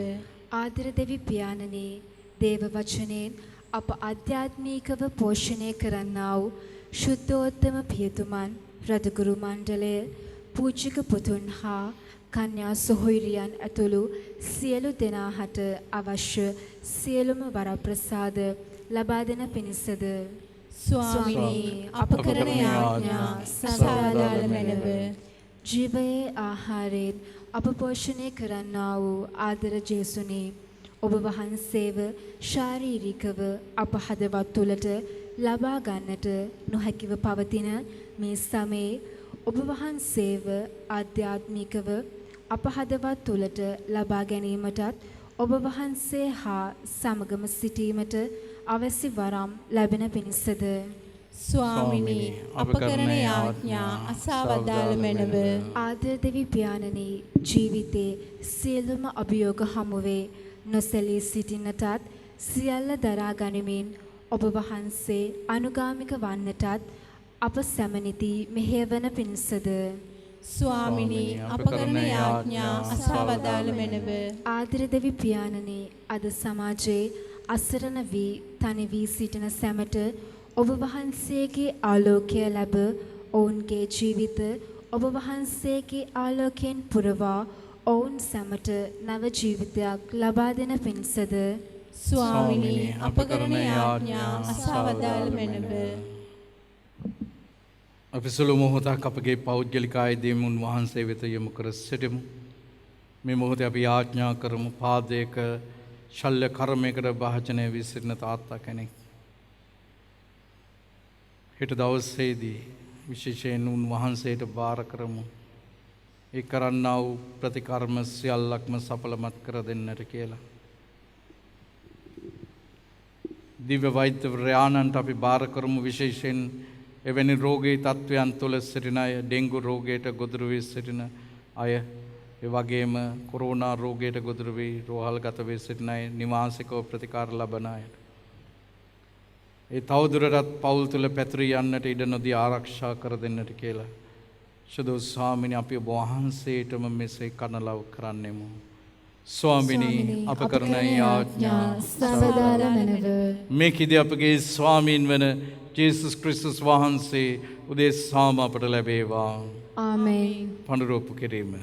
ආදර දෙවි පියාණනි, දේව වචනයෙන් අප ආධ්‍යාත්මිකව පෝෂණය කරන්නා වූ ශුද්ධෝත්තම පියතුමන්, රදගුරු මණ්ඩලය, පූජ්‍යක පුතුන් හා කන්‍යා සොහොයුරියන් ඇතුළු සියලු දෙනාට අවශ්‍ය සියලුම වරප්‍රසාද ලබා දෙන පිණිසද ස්වාමිනී අප කරන යාඥා අසවදාළ මැනව. ජීවයේ ආහාරයෙන් අප පෝෂණය කරන්නා වූ ආදර ජේසුනේ, ඔබ වහන්සේව ශාරීරිකව අප හදවත් තුළට ලබා ගන්නට නොහැකිව පවතින මේ සමයේ ඔබ වහන්සේව ආධ්‍යාත්මිකව අප හදවත් තුළට ලබා ගැනීමටත් ඔබ වහන්සේ හා සමගම සිටීමට අවශ්‍ය වරම් ලැබෙන පිණිසද ස්වාමිනී අප කරන යාඥා අසවදාළ මැනව. ආදර දෙවි පියාණනි, ජීවිතේ සියලුම අභියෝග හමුවේ නොසැලී සිටින්නටත් සියල්ල දරා ගනිමින් ඔබ වහන්සේ අනුගාමික වන්නටත් අප සැමනිති මෙහෙයවන පිණිසද ස්වාමිනී අප කරන යාඥා අසවදාළ මැනව. ආදර දෙවි පියාණනි, අද සමාජයේ අසරණ වී තනි වී සිටින සැමට ඔබ වහන්සේගේ ආලෝකය ලැබ ඔවුන්ගේ ජීවිත ඔබ වහන්සේගේ ආලෝකයෙන් පුරවා ඔවුන් සැමට නව ජීවිතයක් ලබා දෙන පිණිසද ස්වාමිනී අප කරන යාඥා අසවදාළ මැනව. අපි සුළු මොහොතක් අපගේ පෞද්ගලික ආයතනයෙන් උන්වහන්සේ වෙත යොමු කර සිටිමු. මේ මොහොතේ අපි යාඥා කරමු පාදයක ශල්‍ය කර්මයකට භාජනය වී සිටින තාත්තා කෙනෙක්. හෙට දවසේදී විශේෂයෙන් උන්වහන්සේට බාර කරමු. ඒ කරන්නා වූ ප්‍රතිකර්ම සියල්ලක්ම සඵලමත් කර දෙන්නට කියලා. දිව්‍ය වෛද්‍යවරයාණන්ට අපි බාර කරමු, විශේෂයෙන් එවැනි රෝගී තත්ත්වයන් තුළ සිටින අය, ඩෙන්ගු රෝගයට ගොදුරු වී සිටින අය, ඒ වගේම කොරෝනා රෝගයට ගොදුරු වී රෝහල්ගත වී සිටින අය, නිවාසිකව ප්‍රතිකාර ලබන අයට. ඒ තවදුරටත් පවුල් තුළ පැතිරී යන්නට ඉඩ නොදී ආරක්ෂා කර දෙන්නට කියලා. ශුද්ධ ස්වාමිනී අපි ඔබ වහන්සේටම මෙසේ කනලව් කරන්නෙමු. ස්වාමිනී අප කරන යාඥා අසවදාළ මැනව. මේකෙදී අපගේ ස්වාමීන් වන ජේසුස් ක්‍රිස්තුස් වහන්සේ උදෙසාම අපට ලැබේවා. ආමේන්. පඬුරොප්පු කිරීම.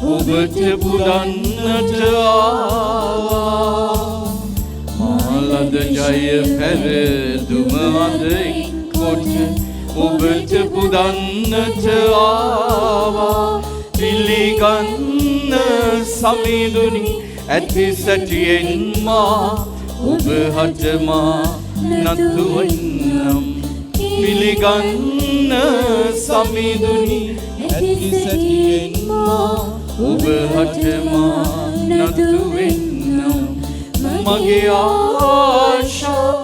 ඔබට පුදන්නට ආවා. මාලද ජය පැරදුම අදින් කොට ඔබට පුදන්නට ආවා. පිළිගන්න සමිඳුනි ඇති සැටියෙන් මා ඔබ හටමා නතුවන්නම්. පිළිගන්න සමිඳුනි ඇති සැටියෙන් මා ඔබ හටමා නතුවෙන්නම්. මගේ ආශා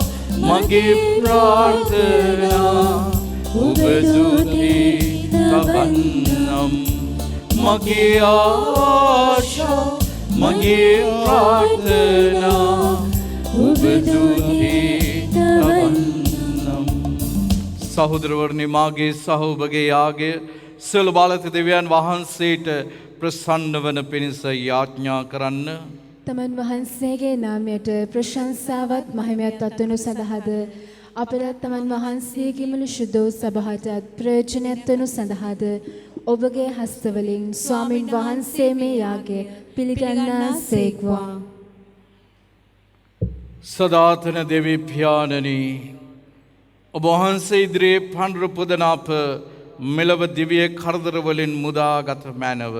මගේ ප්‍රාර්ථනා ඔබ දුරේ තබන්නම් මගේ ආශා මගේ ප්‍රාර්ථනා ඔබ දුරේ තබන්නම් සහෝදරවරුනි මාගේ සහ ඔබගේ යාගය සියලු බලත දෙවියන් වහන්සේට ප්‍රසන්න වන පිණිස යාඥා කරන්න තමන් වහන්සේගේ නාමයට ප්‍රශංසාවත් මහිමයත් අත්වනු සඳහාද අපට තමන් වහන්සේගේ මුළු ශුද්ධ සභාවටත් ප්‍රයෝජනයක් වනු සඳහාද ඔබගේ හස්තවලින් ස්වාමින් වහන්සේ මේ යාගය පිළිගන්නාසේක්වා. සදාතන දෙවි පියාණනි ඔබ වහන්සේ ඉදිරියේ පඬුරු පුදන අප මෙලව දිව්‍ය කරදර වලින් මුදාගත මැනව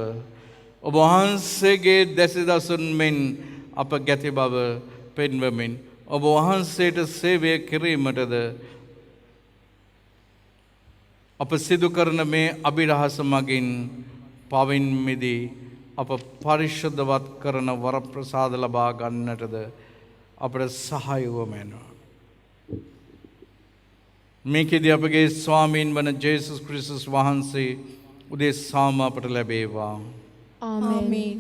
ඔබ වහන්සේගේ දැසිදසුන් මෙන් අප ගැති බව පෙන්වමින් ඔබ වහන්සේට සේවය කිරීමටද අප සිදු කරන මේ අභිරහස මගින් පවින් මිදී අප පරිශුද්ධවත් කරන වරප්‍රසාද ලබා ගන්නටද අපට සහාය වමෙනවා. මේකෙදී අපගේ ස්වාමීන් වන ජේසුස් ක්‍රිස්තුස් වහන්සේ උදෙසාම අපට ලැබේවා. ආමේන්.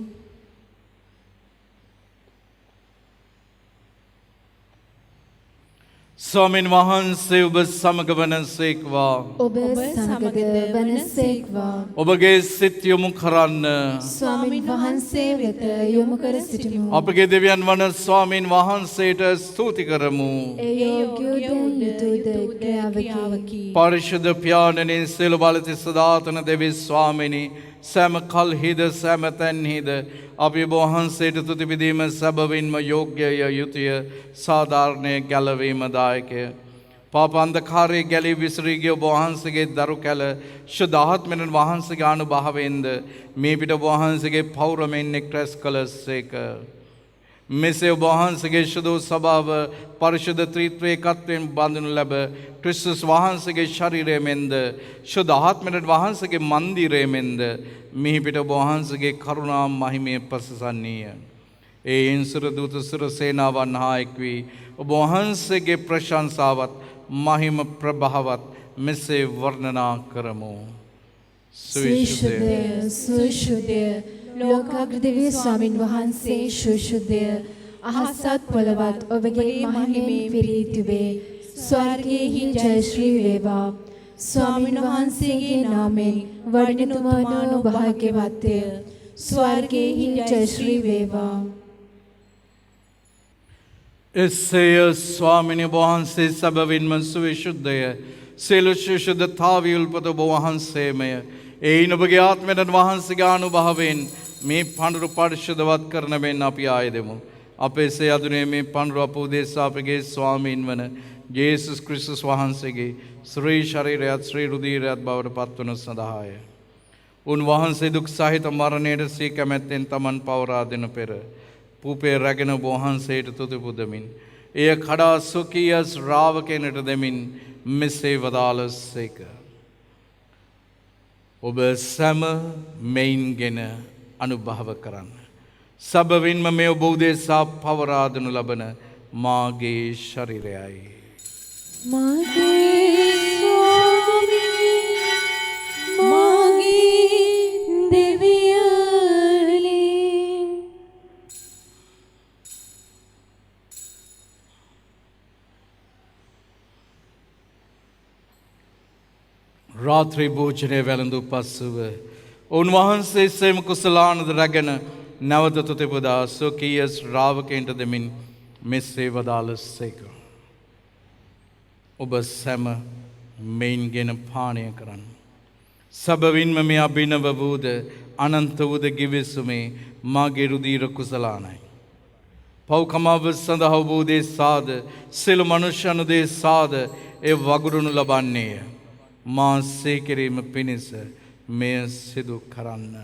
ස්වාමීන් වහන්සේ ඔබ සමග වනසේක්වා. ඔබ සමගද වනසේක්වා. ඔබගේ සිත් යොමු කරන්න. ස්වාමින් වහන්සේ වෙත යොමු කර සිටිමු. අපගේ දෙවියන් වන ස්වාමීන් වහන්සේට ස්තුති කරමු. ඒ යෝග්‍යද යුතුයද ක්‍රියාවකි. පරිශුද්ධ පියාණනි සියලු බලති සදාතන දෙවි ස්වාමිනි සෑම කල්හිද සෑම තැන්හිද අපි ඔබ වහන්සේට තුති පිදීම සැබවින්ම යෝග්‍යය යුතුය සාධාරණය ගැලවීම දායකය. පාප අන්ධකාරයේ ගැලී විසිරී ගිය ඔබ වහන්සේගේ දරු කැල ශුද්ධාත්මයන් වහන්සේගේ අනුභවයෙන්ද මේ පිට ඔබ වහන්සේගේ පෞරමෙන් එක් රැස් කළසේක. මෙසේ ඔබ වහන්සේගේ ශුද්ධ ස්වභාව පරිශුද්ධ ත්‍රිත්වයේ එකත්වයෙන් බඳුනු ලැබ ක්‍රිස්තුස් වහන්සේගේ ශරීරයෙන්ද ශුද්ධාත්මයන් වහන්සේගේ මන්දිරයෙන්ද මිහි පිට ඔබ වහන්සේගේ කරුණා මහිමය ප්‍රසන්නීය. ඒ ඉන්සුර දූත සුර සේනාවන් හා එක් වී ඔබ වහන්සේගේ ප්‍රශංසාවත් මහිම ප්‍රභාවත් මෙසේ වර්ණනා කරමු. සුවිශුද්ධ සුවිශුද්ධ ලෝකාග්‍රදිව්‍ය ස්වාමින් වහන්සේ සුවිශුද්ධ අහසත් පොළවත් ඔබගේ මහිමෙන් පිරී තිබේ. ස්වර්ගයේහි ජය ශ්‍රී වේවා. ස්වාමින් වහන්සේගේ නාමයෙන් වඩිනතුමානෝ භාග්‍යවත්ය. ස්වර්ගයේහි ජය ශ්‍රී වේවා. එසේය ස්වාමිනි වහන්සේ සැබවින්ම සුවිශුද්ධය සියලු ශුද්ධතාවී උල්පත ඔබ වහන්සේමය. එයින් ඔබගේ ආත්මයන් වහන්සේගේ අනුභවයෙන් මේ පඬුරු පරිශුද්ධවත් කරන මෙන් අපි ආයෙදෙමු. අපේ සේ අදුනේ මේ පඬුරු අප උදෙසා අපගේ ස්වාමීන් වන ජේසුස් ක්‍රිස්තුස් වහන්සේගේ ශ්‍රී ශරීරයත් ශ්‍රී රුධිරයත් බවට පත්වනු සඳහාය. උන්වහන්සේ දුක් සහිත මරණයට සී කැමැත්තෙන් තමන් පවරා දෙන පෙර පූපේ රැගෙන ඔබ වහන්සේට තුති පුදමින් එය කඩා සොකීය ශ්‍රාවකයනට දෙමින් මෙසේ වදාළසේක. ඔබ සැම මෙයින්ගෙන අනුභව කරන්න. සැබවින්ම මේ ඔබ උදෙසා පවරා දෙනු ලබන මාගේ ශරීරයයි. මාගේ ස්වාමී මාගේ දෙවියනි. රාත්‍රී භෝජනය වැළඳු පසුව උන්වහන්සේ සෙම කුසලානද රැගෙන නැවත තුතිපුදා ස්වකීය ශ්‍රාවකයන්ට දෙමින් මෙසේ වදාළසේක. ඔබ සැම මෙයින්ගෙන පානය කරන්න. සැබවින්ම මේ අභිනව වූද අනන්ත වූද ගිවිසුමේ මාගේ රුධිර කුසලානයි. පව්කමාව සඳහා වූ දේ සාද සියලු මනුෂ්‍යයන් දේ සාද ඒ වගුරුණු ලබන්නේය. මා සේ කිරීම පිණිස මෙය සිදු කරන්න.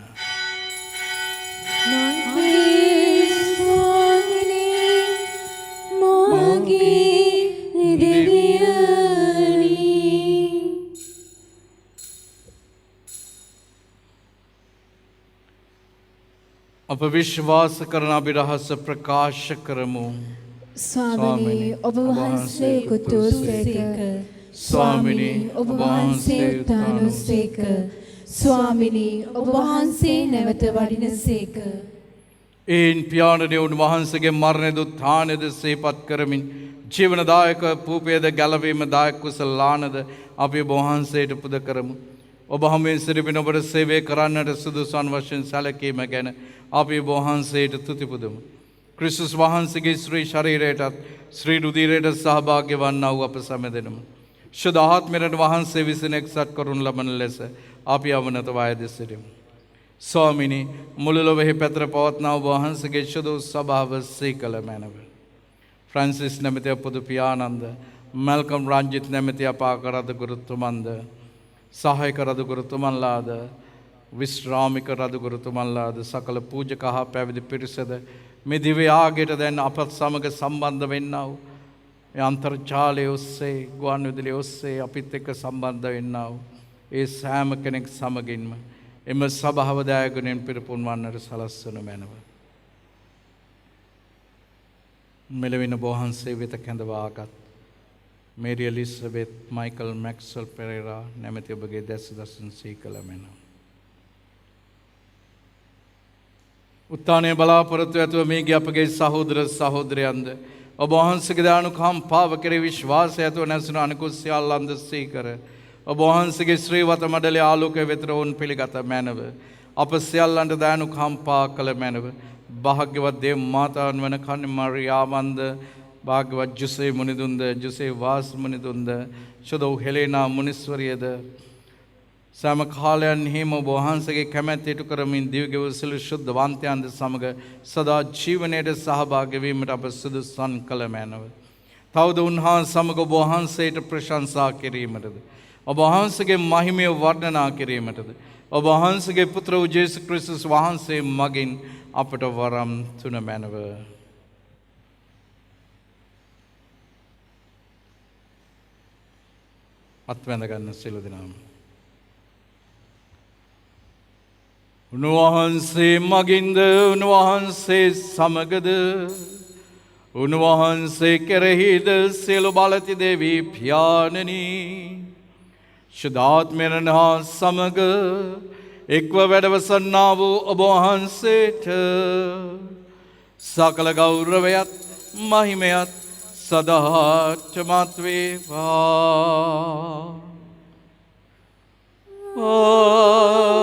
අප විශ්වාස කරන අභිරහස ප්‍රකාශ කරමු. ස්වාමිනී ඔබ වහන්සේ කුතුසේක ස්වාමිනී ඔබ වහන්සේ උත්තානසේක ස්වාමිනී ඔබ වහන්සේ නැවත වඩිනසේක ඒන් පියාණනේ උන්වහන්සේගේ මරණද උත්ථානද සිහිපත් කරමින් ජීවනදායක පූපයද ගැලවීම දායක කුසලානද අපි ඔබ වහන්සේට පුද කරමු. ඔබ හැමෙන් සිරින ඔබට සේවය කරන්නට සුදුසුන් වශයෙන් සැලකීම ගැන අපි ඔබ වහන්සේට තුති පුදමු. ක්‍රිස්තුස් වහන්සේගේ ශ්‍රී ශරීරයටත් ශ්‍රී රුධිරයට සහභාගී වන්නා වූ අප සැමදෙනම ශුද්ධ ආත්මයට වහන්සේ විසින් එක්සත් කරනු ලබන ලෙස අපි අවනත වයද සිටිමු. ස්වාමිනී මුළු ලොවෙහි පැතර පවත්නා ඔබ වහන්සේගේ ශුද්ධ සභාව සීකල මැනව. ෆ්‍රැන්සිස් නැමැති අපොදු පියාණන්ද මල්කම් රංජිත් නැමැති අපාක රදගුරුතුමන්ද සහායක රදගුරුතුමන්ලාද විශ්‍රාමික රදගුරුතුමන්ලාද සකල පූජක හා පැවිදි පිරිසද මේ දිව්‍ය ආගයට දැන් අපත් සමග සම්බන්ධ වෙන්නා වූ ඒ අන්තර්ජාලය ඔස්සේ ගුවන් විදුලිය ඔස්සේ අපිත් එක්ක සම්බන්ධ වෙන්නා වූ ඒ සෑම කෙනෙක් සමගින්ම එම සභාව දායකයන් පිරිපුන් වන්නට සලස්වනු මැනව. මෙලවින බෝහන්සේ වෙත කැඳවාගත් Mary Elizabeth Michael Maxwell Perera නැමැති ඔබගේ දැස් දසුන් සීකල මැනව. උත්තානය බලාපොරොත්තු ඇතුව මේගේ අපගේ සහෝදර සහෝදරයන්ද ඔබ වහන්සේගේ දානුකම්පාව කෙරෙහි විශ්වාසය ඇතුව නැසුණු අනිකුත් සියල්ලන්ද සීකර ඔබ වහන්සේගේ ශ්‍රීවත මඩලේ ආලෝකය වෙතට වුන් පිළිගත මැනව. අප සියල්ලන්ට දානුකම්පා කළ මැනව. භාග්‍යවත් දේව මාතාවන් වන කන්‍ය මරියාමන්ද භාග්‍යවත් ජුසේ මුනිදුන්ද ජුසේ වාස් මුනිදුන්ද ශුද්ධ හෙලේනා මුනිස්වරියද සෑම කාලයන්හිම ඔබ වහන්සේගේ කැමැත්ත ඉටු කරමින් දිව්‍යගෙව සිළු ශුද්ධවන්තයන්ද සමග සදා ජීවනයට සහභාගී වීමට අප සුදුසුන් කළ මැනව. තවද උන්වහන්සේ සමග ඔබ වහන්සේට ප්‍රශංසා කිරීමටද ඔබ වහන්සේගේ මහිමය වර්ණනා කිරීමටද ඔබ වහන්සේගේ පුත්‍ර වූ ජේසුස් ක්‍රිස්තුස් වහන්සේ මගින් අපට වරම් තුන මැනව. අත්වැඳ ගන්න සියලු දෙනාම. උන්වහන්සේ මගින්ද උන්වහන්සේ සමගද උන්වහන්සේ කෙරෙහිද සියලු බලති දේවී පියාණනී ශුද්ධාත්මයන් හා සමග එක්ව වැඩවසන්නා වූ ඔබ වහන්සේට සකල ගෞරවයත් මහිමයත් සදාටමත් වේවා.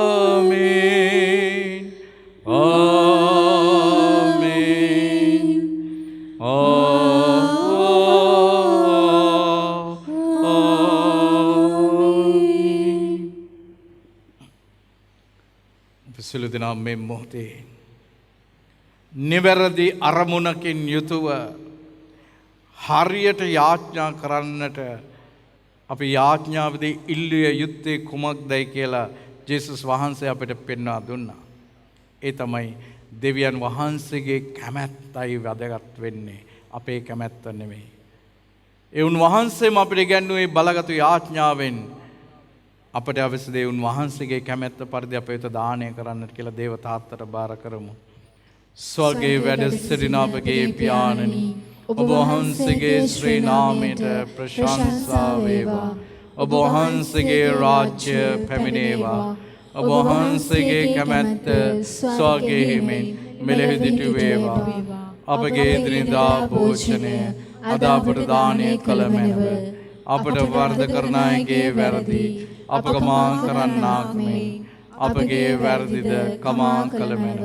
ආමේන් ආමේන් ආමේන්. සියලු දෙනා මේ මොහොතේ නිවැරදි අරමුණකින් යුතුව හරියට යාඥා කරන්නට අපි යාඥාවේදී ඉල්ලිය යුත්තේ කුමක්දයි කියලා ජේසුස් වහන්සේ අපිට පෙන්වා දුන්නා. ඒ තමයි දෙවියන් වහන්සේගේ කැමැත්තයි වැදගත් වෙන්නේ, අපේ කැමැත්ත නෙමෙයි. ඒ උන්වහන්සේම අපිට ඉගැන්වුවේ බලගත් යාඥාවෙන් අපට අවශ්‍ය දේ උන්වහන්සේගේ කැමැත්ත පරිදි අපේ වෙත දානය කරන්නට කියලා දේව තාත්තට බාර කරමු. ස්වර්ගයේ වැඩ සිටින අපගේ පියාණනි, ඔබ වහන්සේගේ ශ්‍රී නාමයට ප්‍රශංසා වේවා. ඔබ වහන්සේගේ රාජ්‍ය පැමිණේවා. ඔබ වහන්සේගේ කැමැත්ත ස්වර්ගයේ මෙන් මෙලෙහිදිටු වේවා. අපගේ එදිනෙදා භෝජනය අද අපට දානය කළ මැනව. අපට වරද කරන අයගේ වැරදි අප කමා කරන්නාක් මෙන් අපගේ වැරදිද කමා කළ මැනව.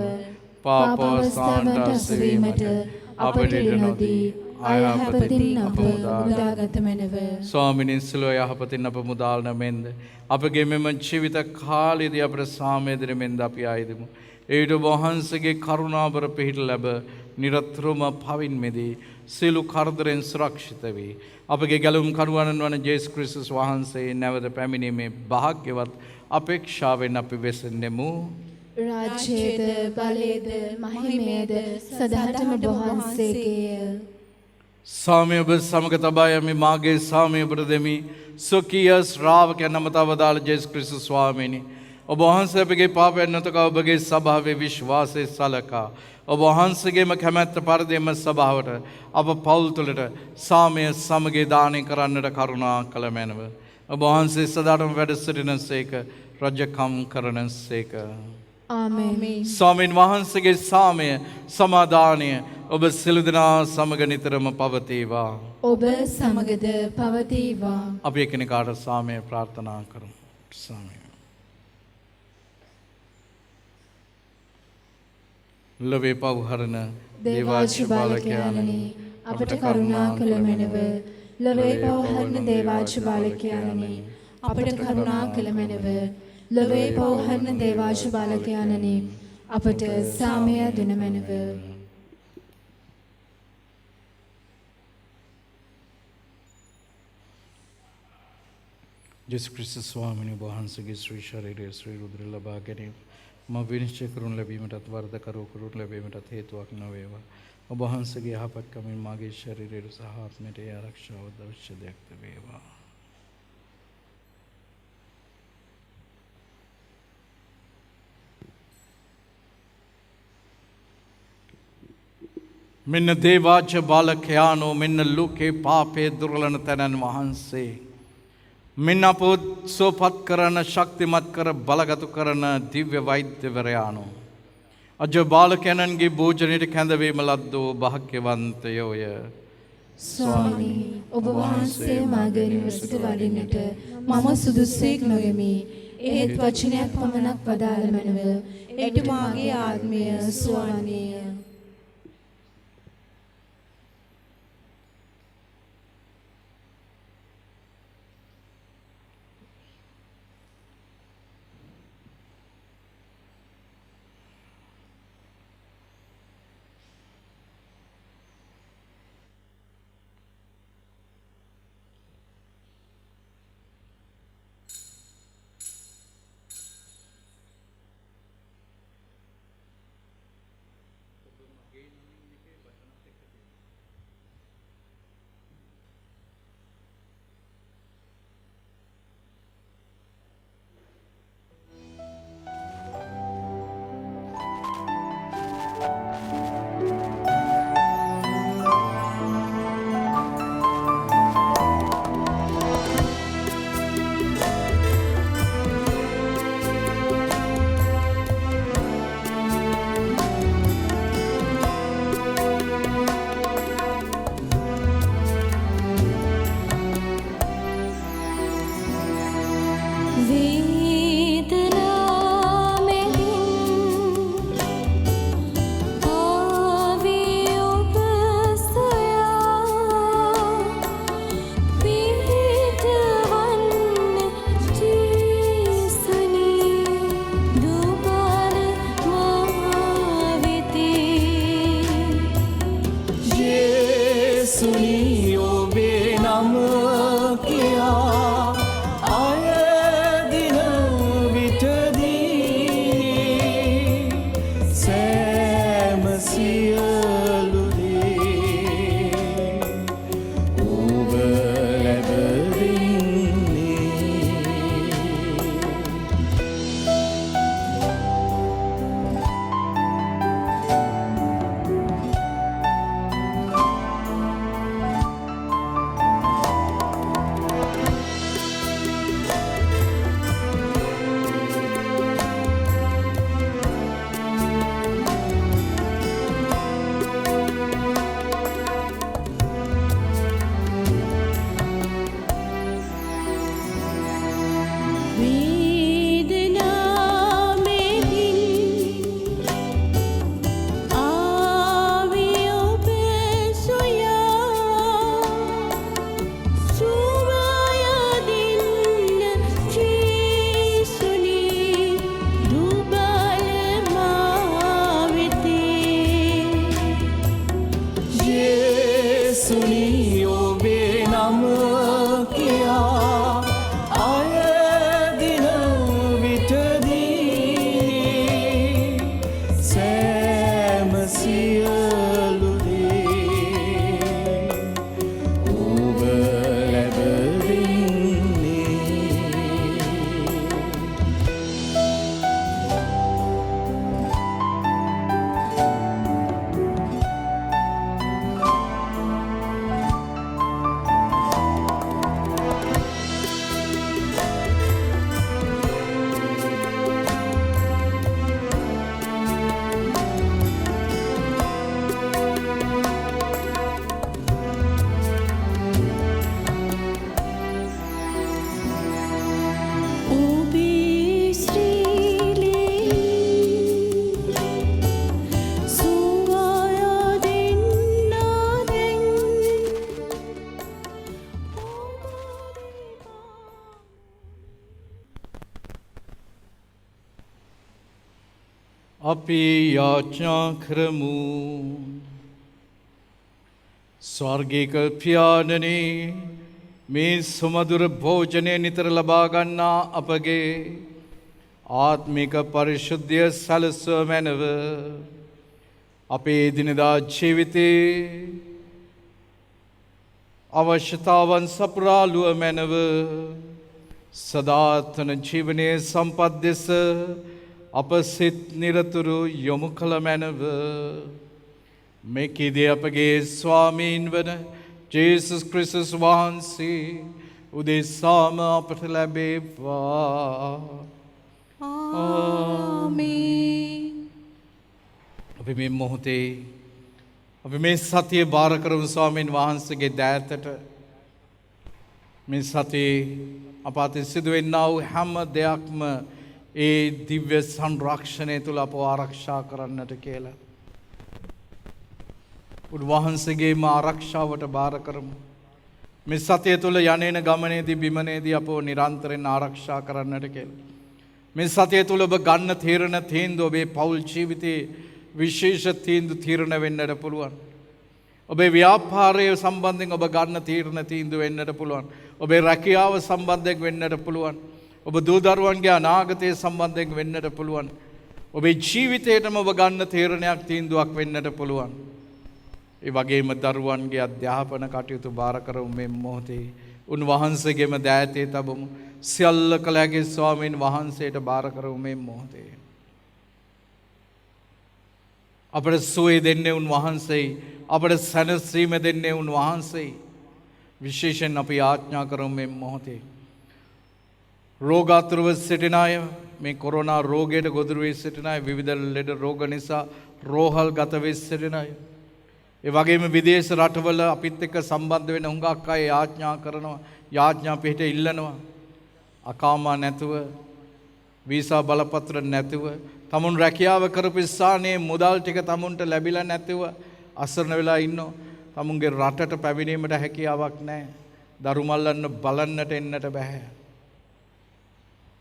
පාපවස්ථානට අසවීමට අපට ඉඩ නොදී අයහපතින් අප මුදාගත මැනව. ස්වාමිනී සිලෝ යහපතින් අප මුදාලන මෙන්ද අපගේ මෙම ජීවිත කාලයේදී අපට සාමය දෙන මෙන්ද අපි ආයදමු. ඒට වහන්සේගේ කරුණාබර පිහිට ලැබ නිරතුරුවම පවින් මෙදී සියලු කරදරෙන් සුරක්ෂිත වී අපගේ ගැලුම් කරුවණන් වන ජේසුස් ක්‍රිස්තුස් වහන්සේ නැවත පැමිණීමේ භාග්‍යවත් අපේක්ෂාවෙන් අපි වෙසෙන්නෙමු. රාජ්‍යයේද බලයේද මහිමයේද සදාටම වහන්සේගේය. සාමය ඔබ සමග තබා යමි. මාගේ සාමය ඔබට දෙමි. ස්වකීය ශ්‍රාවකයන් නමතව දාල ජේසුස් ක්‍රිස්තුස් ස්වාමීනි, ඔබ වහන්සේ අපගේ පාපයන් නොතකා ඔබගේ සභාවේ විශ්වාසය සලකා ඔබ වහන්සේගේම කැමැත්ත පරිදිම සභාවට අප පවුල් තුළට සාමය සමගී දානය කරන්නට කරුණා කළ මැනව. ඔබ වහන්සේ සදාටම වැඩ සිටින සේක රජකම් කරන සේක. ආමේන්. ස්වාමීන් වහන්සේගේ සාමය සමාදානය ඔබ සියලු දෙනා සමග නිතරම පවතිවා. ඔබ සමගද පවතිවා. අපි එකිනෙකාට සාමය ප්‍රාර්ථනා කරමු. සාමය. ලොවේ පව්හරණ දේවාජ්‍යපාලකයාණනි අපට කරුණා කළ මැනව. ලොවේ පව්හරණ දේවාජ්‍යපාලකයාණනි අපට කරුණා කළ මැනව. ලොවේ පව්හරණ දේවාජ්‍යපාලකයාණනි අපට සාමය දෙන මැනව. ජේසුස් ක්‍රිස්තුස් ස්වාමීන් වහන්සේගේ ශ්‍රී ශරීරයේ ශ්‍රී රුධිර ලබා ගැනීම මම විනිශ්චය කරනු ලැබීමටත් වරදකරු කරනු ලැබීමටත් හේතුවක් නොවේවා. ඔබ වහන්සේගේ යහපත්කමින් මාගේ ශරීරයට සහ ආත්මයට ඒ ආරක්ෂාව අවශ්‍ය දෙයක්ද වේවා. මෙන්න දේවාජ්‍ය බාලකයානෝ මෙන්න ලෝකේ පාපේ දුර්ලන තැනන් වහන්සේ මෙන්න අපොත් සෝපත් කරන ශක්තිමත් කර බලගතු කරන දිව්‍ය වෛද්‍යවරයානෝ අජ බාලකයන්ගේ භෝජනයට කැඳවීම ලද්දෝ භාග්‍යවන්තයෝය. ස්වාමී ඔබ වහන්සේ මාගේ නිවසට වඩින්නට මම සුදුස්සෙක් නොවෙමි. එහෙත් වචනයක් පමණක් වදාළ මැනව. එවිට මාගේ ආත්මය සුවන්නේය. අපි යාඥා කරමු. ස්වර්ගීක පියාණනි, මේ සුමధుර භෝජනය නිතර ලබා ගන්නා අපගේ ආත්මික පරිශුද්ධිය සැලසුව මැනව අපේ දිනදා ජීවිතේ අවශ්‍යතාවන් සපුරාලුව මැනව සදාතන ජීවනයේ සම්පත් දෙස අප සිත් නිරතුරු යොමු කළ මැනව මෙකීදී අපගේ ස්වාමීන් වන ජේසුස් ක්‍රිස්තුස් වහන්සේ උදෙසාම අපට ලැබේවා. ආමේන්. අපි මේ මොහොතේ අපි මේ සතිය බාර කරමු ස්වාමීන් වහන්සේගේ දෑතට. මේ සතියේ අප අතින් සිදුවෙන්නා වූ හැම දෙයක්ම ඒ දිව්‍ය සංරක්ෂණය තුළ අපව ආරක්ෂා කරන්නට කියලා. උන්වහන්සේගේම ආරක්ෂාවට බාර කරමු. මේ සතිය තුළ යන්නේන ගමනේදී බිමනේදී අපව නිරන්තරයෙන් ආරක්ෂා කරන්නට කියලා. මේ සතිය තුළ ඔබ ගන්න තීරණ තීන්දුව ඔබේ පෞල් ජීවිතයේ විශේෂ තීන්දුව තීරණ වෙන්නට පුළුවන්. ඔබේ ව්‍යාපාරය සම්බන්ධයෙන් ඔබ ගන්න තීරණ තීන්දුව වෙන්නට පුළුවන්. ඔබේ රැකියාව සම්බන්ධයෙන් වෙන්නට පුළුවන්. ඔබ දූ දරුවන්ගේ අනාගතය සම්බන්ධයෙන් වෙන්නට පුළුවන්. ඔබේ ජීවිතේටම ඔබ ගන්න තීරණයක් තීන්දුවක් වෙන්නට පුළුවන්. ඒ වගේම දරුවන්ගේ අධ්‍යාපන කටයුතු බාර කරමු මේ මොහොතේ. උන්වහන්සේගේම දෑතේ තබමු. සියල්ල කළ හැකි ස්වාමීන් වහන්සේට බාර කරමු මේ මොහොතේ. අපට සුවය දෙන්නේ උන්වහන්සේයි. අපට සැනසීම දෙන්නේ උන්වහන්සේයි. විශේෂයෙන් අපි ආඥා කරමු මේ මොහොතේ. රෝගාතුරව සිටින අය, මේ කොරෝනා රෝගයට ගොදුරු වී සිටින අය, විවිධ ලෙඩ රෝග නිසා රෝහල් ගත වී සිටින අය, ඒ වගේම විදේශ රටවල අපිත් එක්ක සම්බන්ධ වෙන හුඟක් අය යාඥා කරනවා, යාඥා පිට ඉල්ලනවා. අකාමා නැතුව, වීසා බලපත්‍ර නැතුව, තමුන් රැකියාව කරපු ස්ථානයේ මුදල් ටික තමුන්ට ලැබිලා නැතුව අසරණ වෙලා ඉන්නෝ. තමුන්ගේ රටට පැමිණීමට හැකියාවක් නැහැ. දරුමල්ලන්න බලන්නට එන්නට බෑ.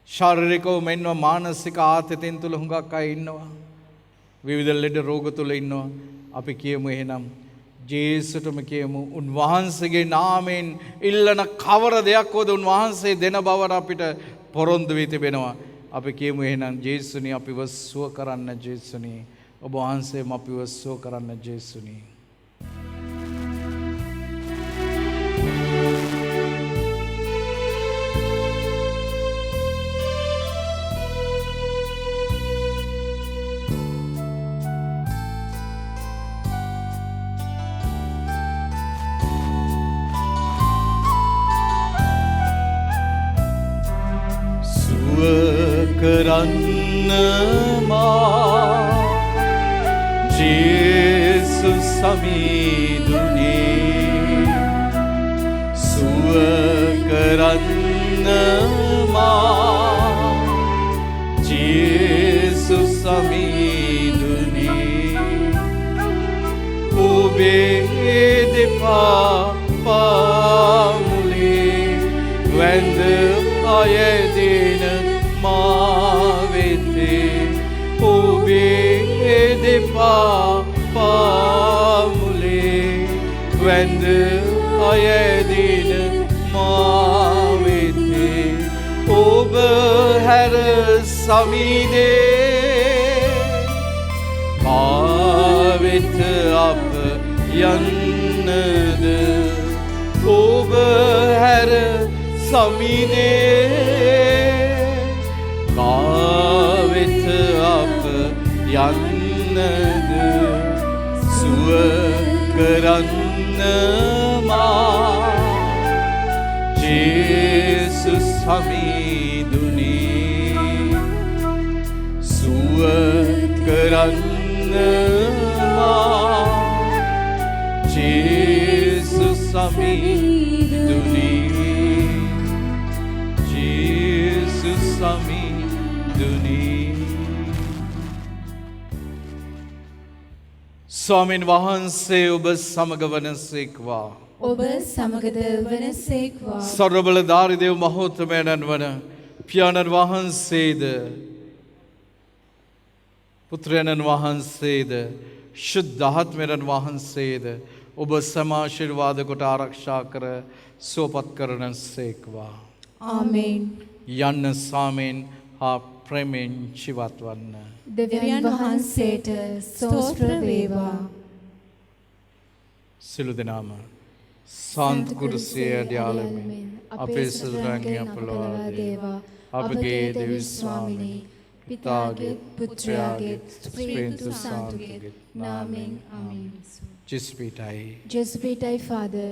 ශාරීරිකව මෙන්ව මානසික ආතතියෙන් තුල හුඟක් අය ඉන්නවා. විවිධ ලෙඩ රෝග තුල ඉන්නවා. අපි කියමු එහෙනම් ජේසුටම කියමු, උන්වහන්සේගේ නාමයෙන් ඉල්ලන කවර දෙයක් වද උන්වහන්සේ දෙන බවට අපිට පොරොන්දු වී තිබෙනවා. අපි කියමු එහෙනම් ජේසුනි අපිව සුව කරන්න, ජේසුනි ඔබ වහන්සේම අපිව සුව කරන්න, ජේසුනි. කරන්න මා ජේසුස් සමීදුනේ, සුව කරන්න මා ජේසුස් සමීදුනේ, ඔබේ දෙපා පාමුලේ වැඳ අයදින මාවෙතේ, ඔබේ දෙපා පාමුලේ වැඳ අයදින මාවෙතේ, ඔබ හැර සමීදේ මාවෙත අප යන්නද, ඔබ හැර සමීදේ කාවෙත අප යන්නද, සුව කරන්න මා ජේසුස් සමීදුනේ, සුව කරන්න මා ජේසුස් සමීදුනේ, ජේසුස් සමීදුනේ. ස්වාමීන් වහන්සේ ඔබ සමග වනසේක්වා. ඔබ සමගද වනසේක්වා. සර්වබලධාරී දේව මහෝත්තමයන් වන පියාණන් වහන්සේද පුත්‍රයණන් වහන්සේද ශුද්ධාත්මයන් වහන්සේද ඔබ සමාශිර්වාද කොට ආරක්ෂා කර සුවපත් කරන සේක්වා. ආමේන්. යන්න සාමෙන් හා ප්‍රේමෙන් ජීවත් වන්න. දෙවියන් වහන්සේට ස්තෝත්‍ර වේවා. සිළු දෙනාම සාන්ත කුරුසිය අඩයාලමින් අපේ සුදුරන්ගේ අපලවා දේවා අපගේ දෙවි ස්වාමිනී පිතාගේ පුත්‍රයාගේ ස්ප්‍රින්තු සාන්තුගේ නාමෙන් ආමේන්. ජෙස්පීටයි Just be thy Father.